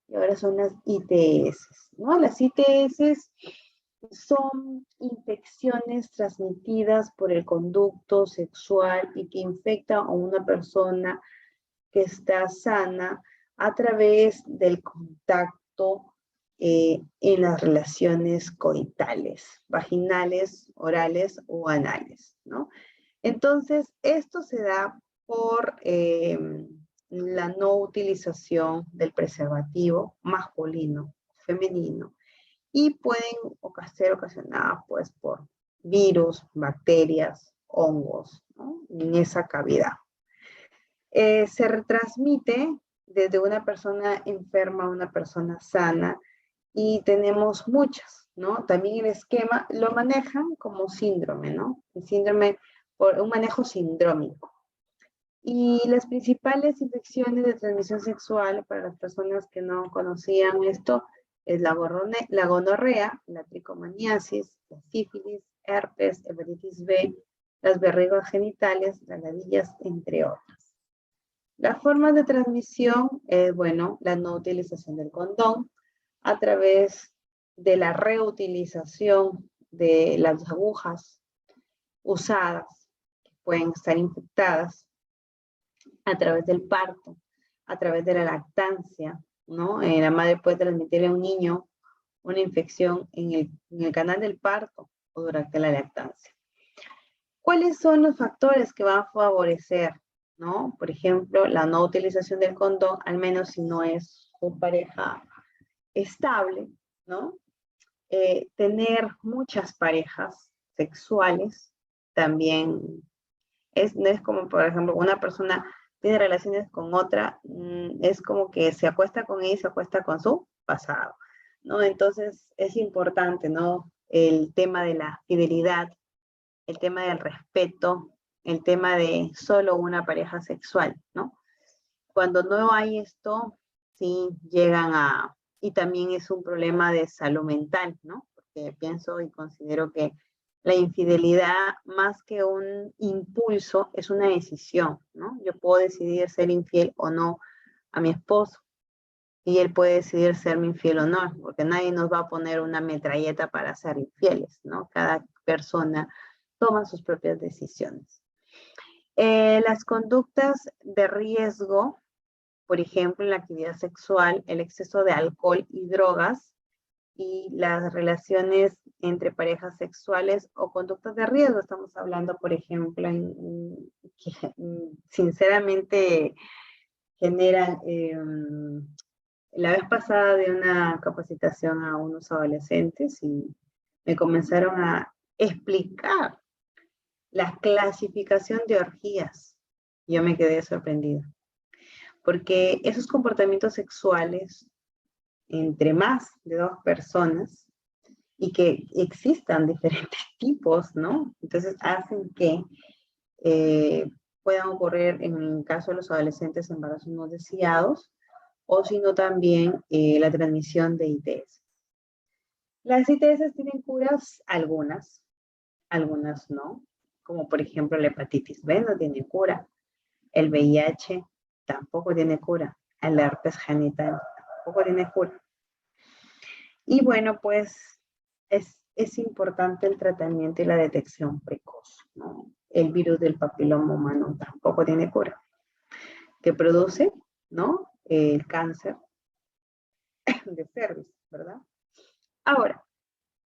y ahora son las ITS, ¿no? Las ITS son infecciones transmitidas por el conducto sexual y que infectan a una persona que está sana a través del contacto en las relaciones coitales, vaginales, orales o anales, ¿no? Entonces, esto se da por la no utilización del preservativo masculino, femenino, y pueden ser ocasionadas pues por virus, bacterias, hongos, ¿no? En esa cavidad. Se retransmite desde una persona enferma a una persona sana y tenemos muchas, ¿no? También el esquema lo manejan como síndrome, ¿no? El síndrome por un manejo sindrómico. Y las principales infecciones de transmisión sexual para las personas que no conocían esto es la gonorrea, la tricomaniasis, la sífilis, herpes, hepatitis B, las verrugas genitales, las ladillas, entre otras. Las formas de transmisión es, bueno, la no utilización del condón a través de la reutilización de las agujas usadas, que pueden estar infectadas, a través del parto, a través de la lactancia, ¿no? La madre puede transmitirle a un niño una infección en el canal del parto o durante la lactancia. ¿Cuáles son los factores que van a favorecer, ¿no? Por ejemplo, la no utilización del condón, al menos si no es una pareja estable, ¿no? Tener muchas parejas sexuales también no es como, por ejemplo, una persona tiene relaciones con otra, es como que se acuesta con ella y se acuesta con su pasado, ¿no? Entonces es importante, ¿no? El tema de la fidelidad, el tema del respeto, el tema de solo una pareja sexual, ¿no? Cuando no hay esto, sí llegan a... Y también es un problema de salud mental, ¿no? Porque pienso y considero que la infidelidad, más que un impulso, es una decisión, ¿no? Yo puedo decidir ser infiel o no a mi esposo, y él puede decidir serme infiel o no, porque nadie nos va a poner una metralleta para ser infieles, ¿no? Cada persona toma sus propias decisiones. Las conductas de riesgo, por ejemplo, en la actividad sexual, el exceso de alcohol y drogas, y las relaciones entre parejas sexuales o conductas de riesgo. Estamos hablando, por ejemplo, que sinceramente generan... la vez pasada di una capacitación a unos adolescentes y me comenzaron a explicar la clasificación de orgías. Yo me quedé sorprendida. Porque esos comportamientos sexuales entre más de dos personas y que existan diferentes tipos, ¿no? Entonces hacen que puedan ocurrir, en el caso de los adolescentes, embarazos no deseados, o sino también la transmisión de ITS. Las ITS tienen curas, algunas no, como por ejemplo la hepatitis B no tiene cura, el VIH tampoco tiene cura, el herpes genital tampoco tiene cura. Y bueno, pues es importante el tratamiento y la detección precoz, ¿no? El virus del papiloma humano tampoco tiene cura, que produce, ¿no? El cáncer de cervix, ¿verdad? Ahora,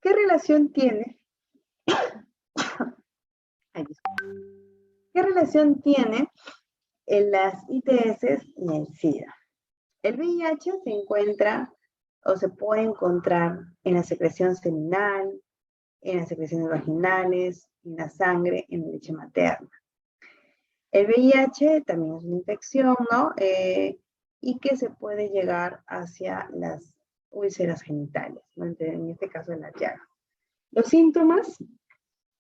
¿qué relación tiene? Ay, disculpa. ¿Qué relación tiene las ITS y el SIDA? El VIH se encuentra o se puede encontrar en la secreción seminal, en las secreciones vaginales, en la sangre, en la leche materna. El VIH también es una infección, ¿no? Y que se puede llegar hacia las úlceras genitales, ¿no? En este caso en la llaga. Los síntomas,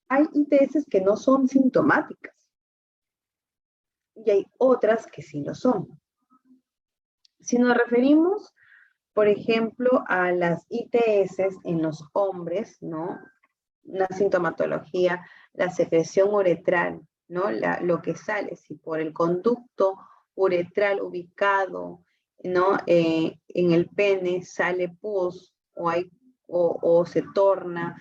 hay ITS que no son sintomáticas y hay otras que sí lo son. Si nos referimos, por ejemplo, a las ITS en los hombres, ¿no? Una sintomatología, la secreción uretral, ¿no? Lo que sale, si por el conducto uretral ubicado, ¿no? En el pene sale pus o se torna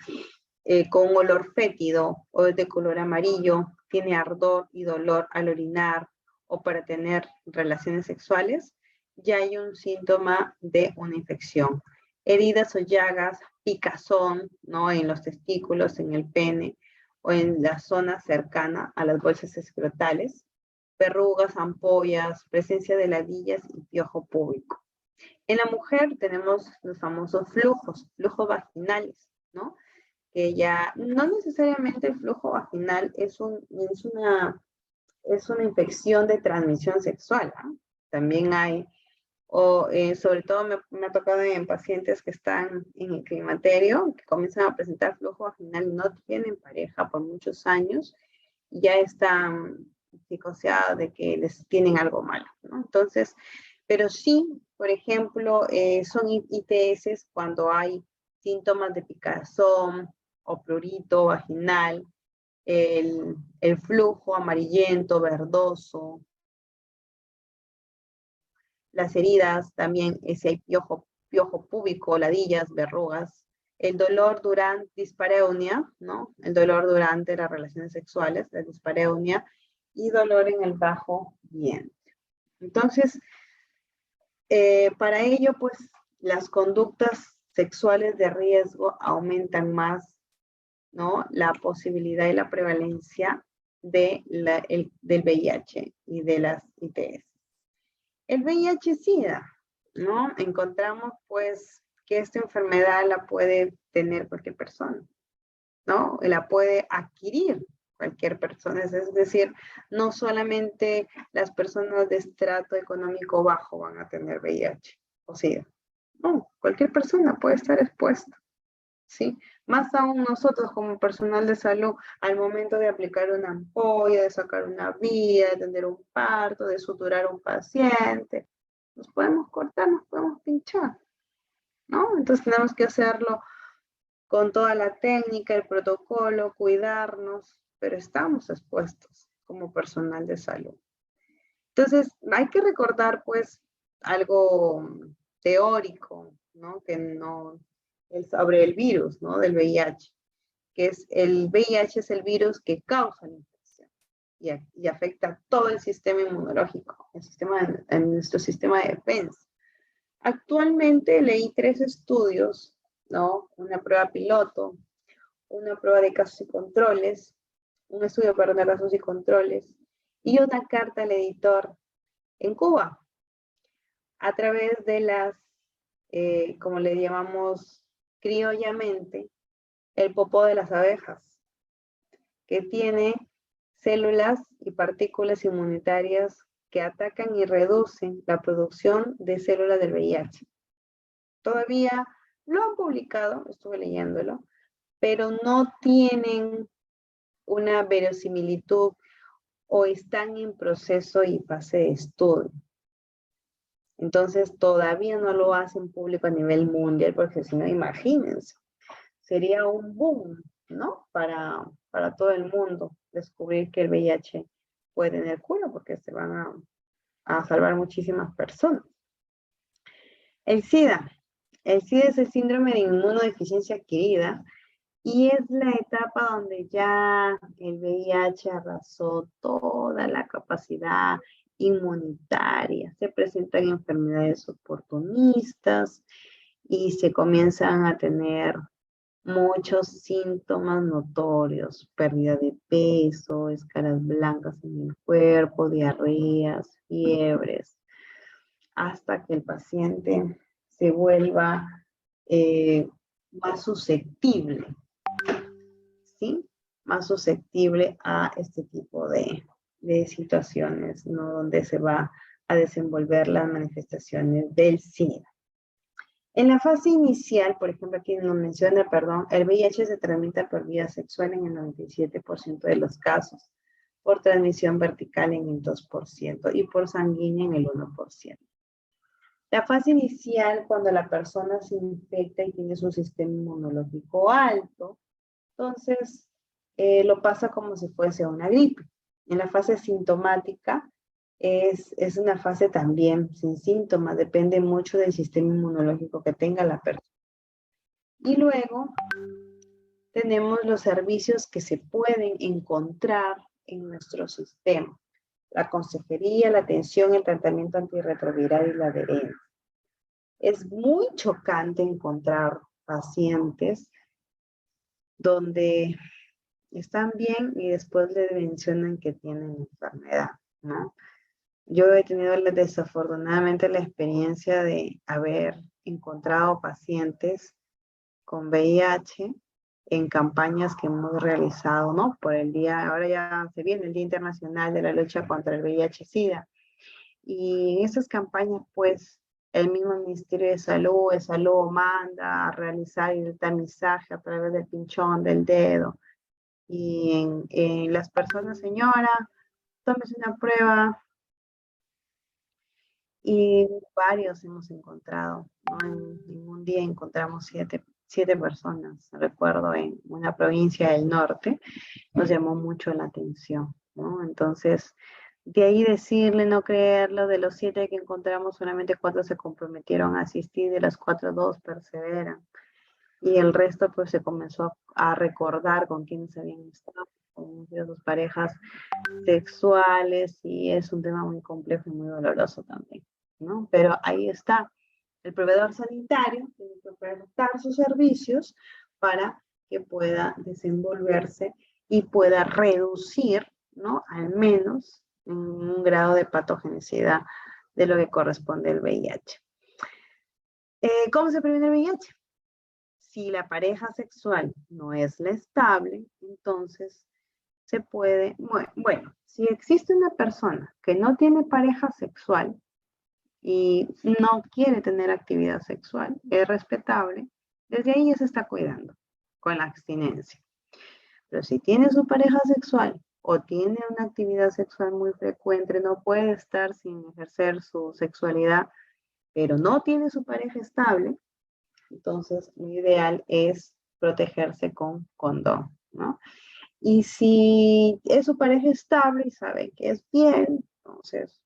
con olor fétido o es de color amarillo, tiene ardor y dolor al orinar o para tener relaciones sexuales, ya hay un síntoma de una infección. Heridas o llagas, picazón, ¿no? En los testículos, en el pene o en la zona cercana a las bolsas escrotales, verrugas, ampollas, presencia de ladillas y piojo púbico. En la mujer tenemos los famosos flujos vaginales, ¿no? Que ya no necesariamente el flujo vaginal es una infección de transmisión sexual, ¿eh? También hay, sobre todo me ha tocado en pacientes que están en el climaterio, que comienzan a presentar flujo vaginal y no tienen pareja por muchos años, y ya están psicoseados de que les tienen algo malo, ¿no? Entonces, pero sí, por ejemplo, son ITS cuando hay síntomas de picazón o prurito vaginal, el flujo amarillento, verdoso, las heridas también, si hay piojo púbico, ladillas, verrugas, el dolor durante dispareunia, ¿no? El dolor durante las relaciones sexuales, la dispareunia, y dolor en el bajo vientre. Entonces, para ello, pues, las conductas sexuales de riesgo aumentan más, ¿no? La posibilidad y la prevalencia del VIH y de las ITS. El VIH-Sida, ¿no? Encontramos, pues, que esta enfermedad la puede tener cualquier persona, ¿no? La puede adquirir cualquier persona, es decir, no solamente las personas de estrato económico bajo van a tener VIH o SIDA, no, cualquier persona puede estar expuesta, ¿sí? Más aún nosotros como personal de salud, al momento de aplicar una ampolla, de sacar una vía, de atender un parto, de suturar a un paciente, nos podemos cortar, nos podemos pinchar, ¿no? Entonces tenemos que hacerlo con toda la técnica, el protocolo, cuidarnos, pero estamos expuestos como personal de salud. Entonces, hay que recordar, pues, algo teórico, ¿no? Sobre el virus, ¿no? Del VIH, que es el VIH es el virus que causa la infección y afecta todo el sistema inmunológico, en nuestro sistema de defensa. Actualmente leí 3 estudios, ¿no? Una prueba piloto, una prueba de casos y controles, un estudio, perdón, de casos y controles, y una carta al editor en Cuba, a través de las, como le llamamos criollamente, el popó de las abejas, que tiene células y partículas inmunitarias que atacan y reducen la producción de células del VIH. Todavía lo han publicado, estuve leyéndolo, pero no tienen una verosimilitud o están en proceso y fase de estudio. Entonces todavía no lo hacen público a nivel mundial, porque si no, imagínense, sería un boom, ¿no? Para todo el mundo descubrir que el VIH puede tener cura, porque se van a salvar muchísimas personas. El SIDA. El SIDA es el síndrome de inmunodeficiencia adquirida, Y es la etapa donde ya el VIH arrasó toda la capacidad inmunitaria. Se presentan enfermedades oportunistas y se comienzan a tener muchos síntomas notorios, pérdida de peso, escaras blancas en el cuerpo, diarreas, fiebres, hasta que el paciente se vuelva más susceptible, ¿sí? Más susceptible a este tipo de situaciones, ¿no? Donde se va a desenvolver las manifestaciones del SIDA. En la fase inicial, por ejemplo, aquí nos menciona, perdón, el VIH se transmite por vía sexual en el 97% de los casos, por transmisión vertical en el 2% y por sanguínea en el 1%. La fase inicial, cuando la persona se infecta y tiene su sistema inmunológico alto, entonces lo pasa como si fuese una gripe. En la fase sintomática, es una fase también sin síntomas, depende mucho del sistema inmunológico que tenga la persona. Y luego tenemos los servicios que se pueden encontrar en nuestro sistema. La consejería, la atención, el tratamiento antirretroviral y la adherencia. Es muy chocante encontrar pacientes donde están bien y después le mencionan que tienen enfermedad, ¿no? Yo he tenido desafortunadamente la experiencia de haber encontrado pacientes con VIH en campañas que hemos realizado, ¿no? Por el día, ahora ya se viene el Día Internacional de la Lucha contra el VIH-Sida. Y en esas campañas, pues, el mismo Ministerio de Salud manda a realizar el tamizaje a través del pinchón del dedo. Y en las personas, señora, tómese una prueba. Y varios hemos encontrado, ¿no? En un día encontramos siete personas, recuerdo, en una provincia del norte, nos llamó mucho la atención, ¿no? Entonces, de ahí decirle, no creerlo, de los 7 que encontramos, solamente 4 se comprometieron a asistir, de las 4, 2 perseveran. Y el resto, pues, se comenzó a recordar con quienes habían estado, con sus parejas sexuales, y es un tema muy complejo y muy doloroso también, ¿no? Pero ahí está. El proveedor sanitario tiene que prestar sus servicios para que pueda desenvolverse y pueda reducir, ¿no? Al menos en un grado de patogenicidad de lo que corresponde al VIH. ¿Cómo se previene el VIH? Si la pareja sexual no es la estable, entonces se puede, bueno, si existe una persona que no tiene pareja sexual y no quiere tener actividad sexual, es respetable, desde ahí ya se está cuidando con la abstinencia. Pero si tiene su pareja sexual o tiene una actividad sexual muy frecuente, no puede estar sin ejercer su sexualidad, pero no tiene su pareja estable, entonces lo ideal es protegerse con condón, ¿no? Y si es su pareja estable y sabe que es bien, entonces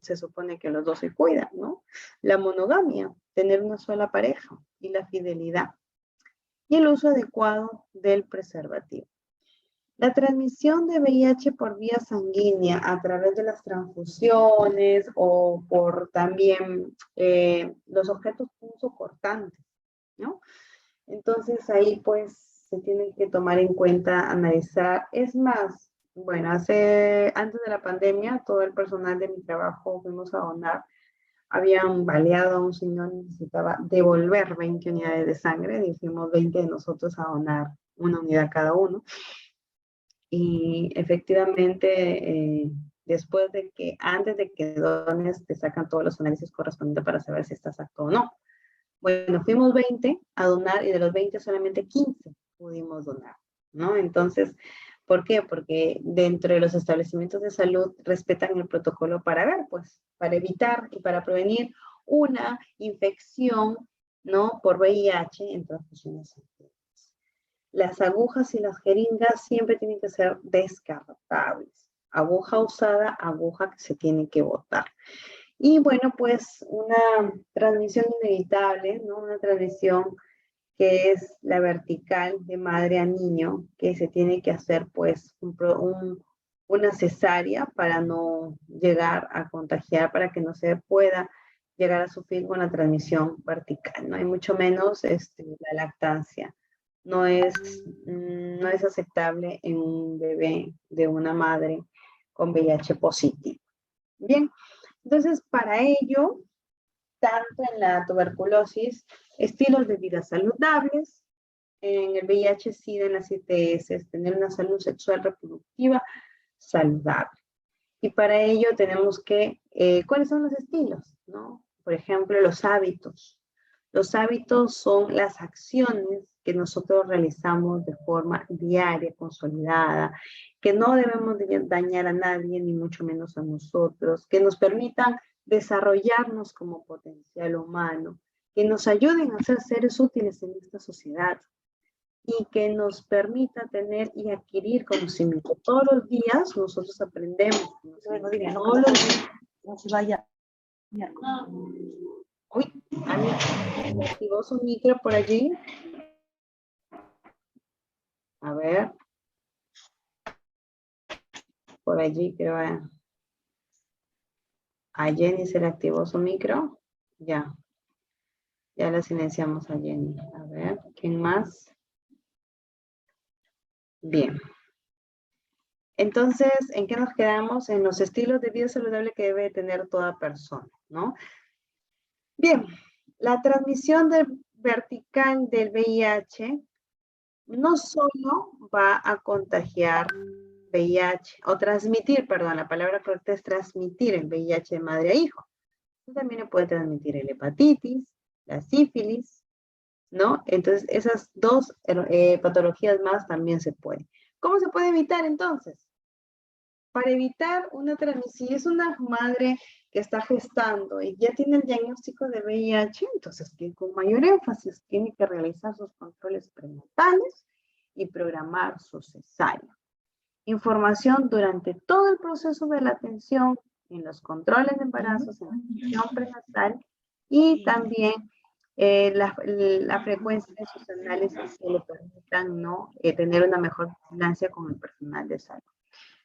se supone que los dos se cuidan, ¿no? La monogamia, tener una sola pareja, y la fidelidad. Y el uso adecuado del preservativo. La transmisión de VIH por vía sanguínea a través de las transfusiones o por también los objetos punzocortantes, ¿no? Entonces ahí pues se tienen que tomar en cuenta, analizar. Es más, bueno, antes de la pandemia, todo el personal de mi trabajo fuimos a donar. Habían baleado a un señor, necesitaba devolver 20 unidades de sangre, y fuimos 20 de nosotros a donar una unidad cada uno. Y efectivamente, después de que, antes de que dones, te sacan todos los análisis correspondientes para saber si estás apto o no. Bueno, fuimos 20 a donar y de los 20 solamente 15 pudimos donar, ¿no? Entonces, ¿por qué? Porque dentro de los establecimientos de salud respetan el protocolo para ver, pues, para evitar y para prevenir una infección, ¿no? Por VIH en transfusiones sanguíneas. Las agujas y las jeringas siempre tienen que ser descartables. Aguja usada, aguja que se tiene que botar. Y bueno, pues una transmisión inevitable, ¿no? Una transmisión que es la vertical de madre a niño, que se tiene que hacer pues una cesárea para no llegar a contagiar, para que no se pueda llegar a sufrir con la transmisión vertical, ¿no? Y mucho menos la lactancia. No es aceptable en un bebé de una madre con VIH positivo. Bien, entonces para ello, tanto en la tuberculosis, estilos de vida saludables, en el VIH-Sida, en las ITS, tener una salud sexual reproductiva saludable. Y para ello tenemos que, ¿cuáles son los estilos? ¿No? Por ejemplo, los hábitos. Los hábitos son las acciones que nosotros realizamos de forma diaria, consolidada, que no debemos dañar a nadie, ni mucho menos a nosotros, que nos permitan desarrollarnos como potencial humano, que nos ayuden a ser seres útiles en esta sociedad y que nos permita tener y adquirir conocimiento. Todos los días nosotros aprendemos. Todos los días. No se vaya. Uy, ¿alguien activó su micro por allí? A ver. Por allí creo. A Jenny se le activó su micro. Ya. Ya la silenciamos a Jenny. A ver, ¿quién más? Bien. Entonces, ¿en qué nos quedamos? En los estilos de vida saludable que debe tener toda persona, ¿no? Bien, la transmisión vertical del VIH no solo va a contagiar VIH, o transmitir, perdón, la palabra correcta es transmitir el VIH de madre a hijo. También le puede transmitir el hepatitis, la sífilis, ¿no? Entonces, esas dos patologías más también se pueden. ¿Cómo se puede evitar entonces? Para evitar una transmisión, si es una madre que está gestando y ya tiene el diagnóstico de VIH, entonces que con mayor énfasis tiene que realizar sus controles prenatales y programar su cesárea. Información durante todo el proceso de la atención, en los controles de embarazos, en la atención prenatal y también la frecuencia de sus análisis que le permitan ¿no? Tener una mejor vigilancia con el personal de salud.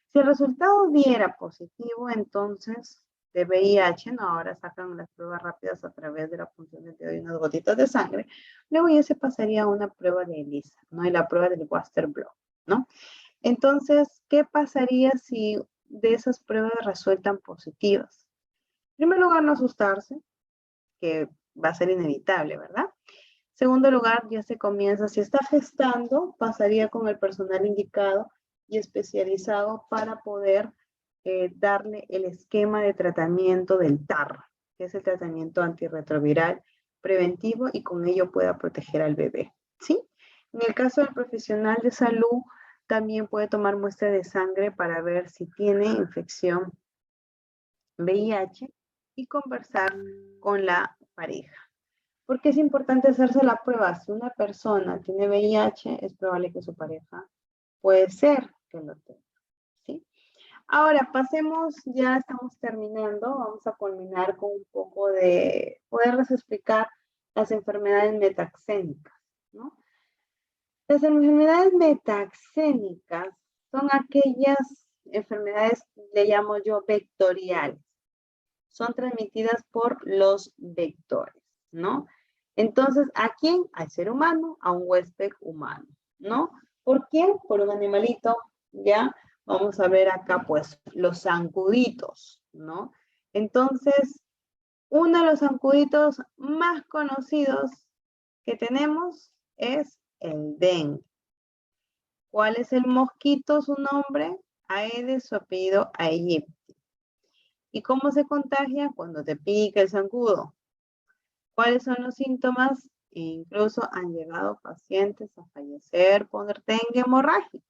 Si el resultado diera positivo, entonces de VIH, ¿no? Ahora sacan las pruebas rápidas a través de la punción del dedo y unas gotitas de sangre, luego ya se pasaría a una prueba de ELISA, ¿no? Y la prueba del Western blot, ¿no? Entonces, ¿qué pasaría si de esas pruebas resultan positivas? En primer lugar, no asustarse, que va a ser inevitable, ¿verdad? En segundo lugar, ya se comienza, si está gestando, pasaría con el personal indicado y especializado para poder darle el esquema de tratamiento del TAR, que es el tratamiento antirretroviral preventivo y con ello pueda proteger al bebé, ¿sí? En el caso del profesional de salud, también puede tomar muestra de sangre para ver si tiene infección VIH y conversar con la pareja. ¿Por qué es importante hacerse la prueba? Si una persona tiene VIH, es probable que su pareja puede ser que lo tenga, ¿sí? Ahora, pasemos, ya estamos terminando, vamos a culminar con un poco de poderles explicar las enfermedades metaxénicas, ¿no? Las enfermedades metaxénicas son aquellas enfermedades, le llamo yo, vectoriales. Son transmitidas por los vectores, ¿no? Entonces, ¿a quién? Al ser humano, a un huésped humano, ¿no? ¿Por quién? Por un animalito, ¿ya? Vamos a ver acá, pues, los zancuditos, ¿no? Entonces, uno de los zancuditos más conocidos que tenemos es el dengue. ¿Cuál es el mosquito? Su nombre, Aedes, su apellido, aegypti. ¿Y cómo se contagia? Cuando te pica el zancudo. ¿Cuáles son los síntomas? E incluso han llegado pacientes a fallecer por dengue hemorrágico.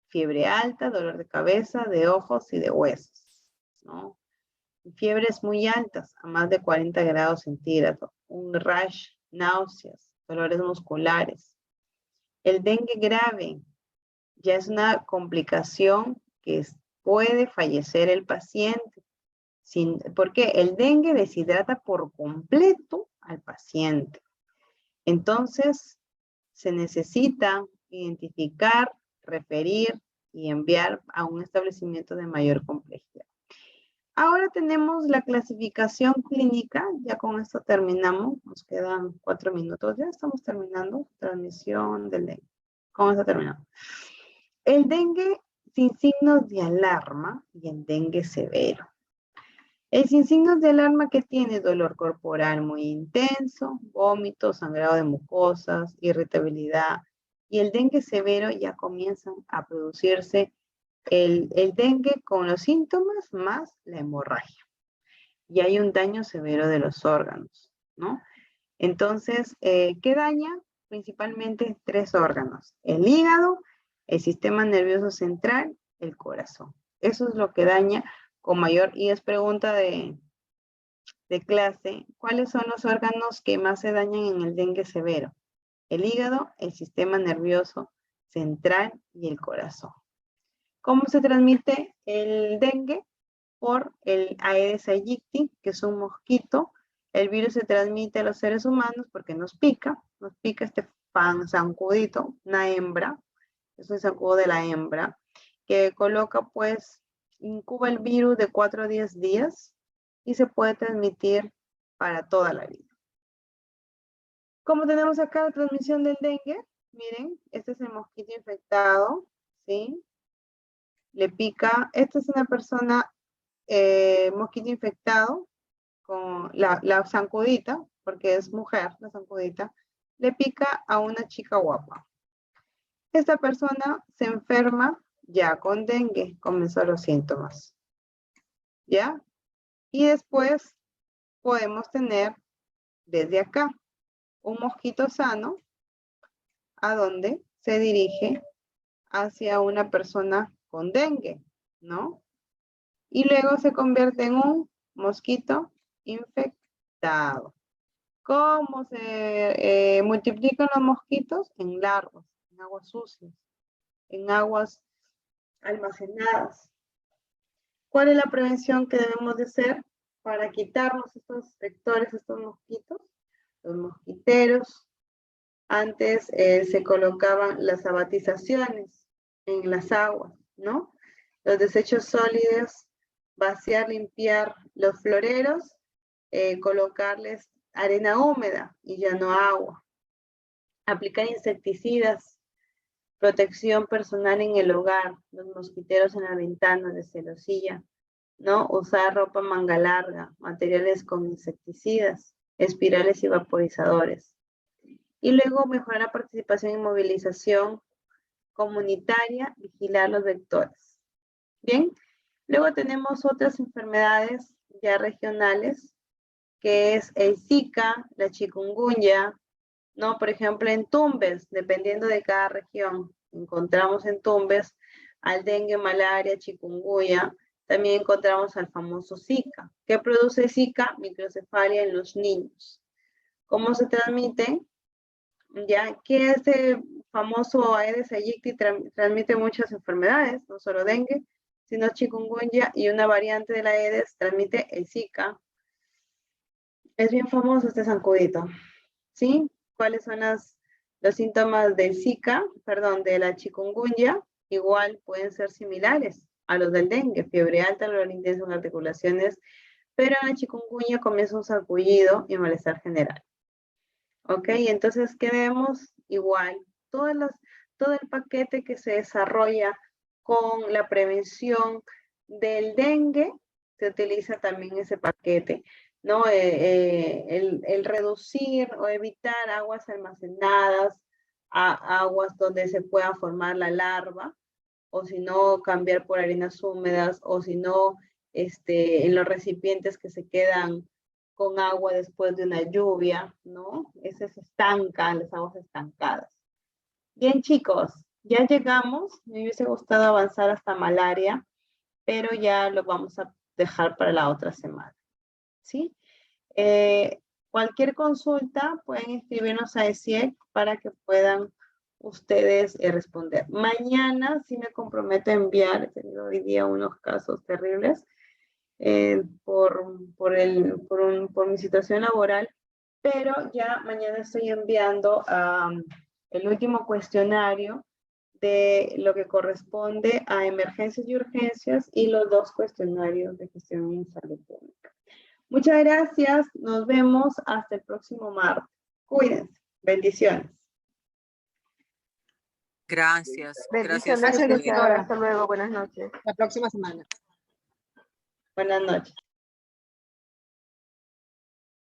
Fiebre alta, dolor de cabeza, de ojos y de huesos, ¿no? Fiebres muy altas, a más de 40 grados centígrados, un rash, náuseas, dolores musculares. El dengue grave ya es una complicación que puede fallecer el paciente. ¿Por qué? El dengue deshidrata por completo al paciente. Entonces, se necesita identificar, referir y enviar a un establecimiento de mayor complejidad. Ahora tenemos la clasificación clínica. Ya con esto terminamos. Nos quedan 4 minutos. Ya estamos terminando. Transmisión del dengue. Con esto terminamos. El dengue sin signos de alarma y el dengue severo. El sin signos de alarma que tiene dolor corporal muy intenso, vómito, sangrado de mucosas, irritabilidad. Y el dengue severo ya comienzan a producirse el dengue con los síntomas más la hemorragia. Y hay un daño severo de los órganos, ¿no? Entonces, ¿qué daña? Principalmente 3 órganos: el hígado, el sistema nervioso central, el corazón. Eso es lo que daña con mayor, y es pregunta de clase, ¿cuáles son los órganos que más se dañan en el dengue severo? El hígado, el sistema nervioso central y el corazón. ¿Cómo se transmite el dengue? Por el Aedes aegypti, que es un mosquito. El virus se transmite a los seres humanos porque nos pica este zancudito, una hembra, es el zancudo de la hembra, que coloca, pues, incuba el virus de 4 a 10 días y se puede transmitir para toda la vida. ¿Cómo tenemos acá la transmisión del dengue? Miren, este es el mosquito infectado, ¿sí? Le pica, esta es una persona, mosquito infectado, con la zancudita, porque es mujer, la zancudita, le pica a una chica guapa. Esta persona se enferma ya con dengue, comenzó los síntomas, ¿ya? Y después podemos tener desde acá un mosquito sano, a donde se dirige hacia una persona con dengue, ¿no? Y luego se convierte en un mosquito infectado. ¿Cómo se multiplican los mosquitos? En larvas, en aguas sucias, en aguas almacenadas. ¿Cuál es la prevención que debemos de hacer para quitarnos estos vectores, estos mosquitos? Los mosquiteros. Antes se colocaban las abatizaciones en las aguas, ¿no? Los desechos sólidos, vaciar, limpiar los floreros, colocarles arena húmeda y ya no agua. Aplicar insecticidas, protección personal en el hogar, los mosquiteros en la ventana de celosía, ¿no? Usar ropa manga larga, materiales con insecticidas, espirales y vaporizadores. Y luego mejorar la participación en movilización comunitaria, vigilar los vectores. Bien, luego tenemos otras enfermedades ya regionales, que es el Zika, la chikungunya, ¿no? Por ejemplo, en Tumbes, dependiendo de cada región, encontramos en Tumbes al dengue, malaria, chikungunya, también encontramos al famoso Zika. ¿Qué produce Zika? Microcefalia en los niños. ¿Cómo se transmite? Ya que este famoso Aedes aegypti transmite muchas enfermedades, no solo dengue, sino chikungunya, y una variante de la Aedes transmite el Zika. Es bien famoso este zancudito, ¿sí? ¿Cuáles son los síntomas del Zika, de la chikungunya? Igual pueden ser similares a los del dengue: fiebre alta, dolor intenso en articulaciones, pero en la chikungunya comienza un sarpullido y malestar general. ¿Ok? Entonces, ¿qué vemos? Igual, todo el paquete que se desarrolla con la prevención del dengue, se utiliza también ese paquete, ¿no? El reducir o evitar aguas almacenadas, aguas donde se pueda formar la larva, o si no, cambiar por arenas húmedas, o si no, en los recipientes que se quedan con agua después de una lluvia, ¿no? Ese se estanca, las aguas estancadas. Bien, chicos, ya llegamos. Me hubiese gustado avanzar hasta malaria, pero ya lo vamos a dejar para la otra semana, ¿sí? Cualquier consulta pueden escribirnos a ESIEC para que puedan ustedes responder. Mañana sí me comprometo a enviar, he tenido hoy día unos casos terribles, por mi situación laboral, pero ya mañana estoy enviando el último cuestionario de lo que corresponde a emergencias y urgencias y los 2 cuestionarios de gestión en salud pública. Muchas gracias, nos vemos hasta el próximo martes. Cuídense, bendiciones. Gracias. Bendiciones, Gracias. doctora. Hasta luego, buenas noches. La próxima semana. Buenas noches.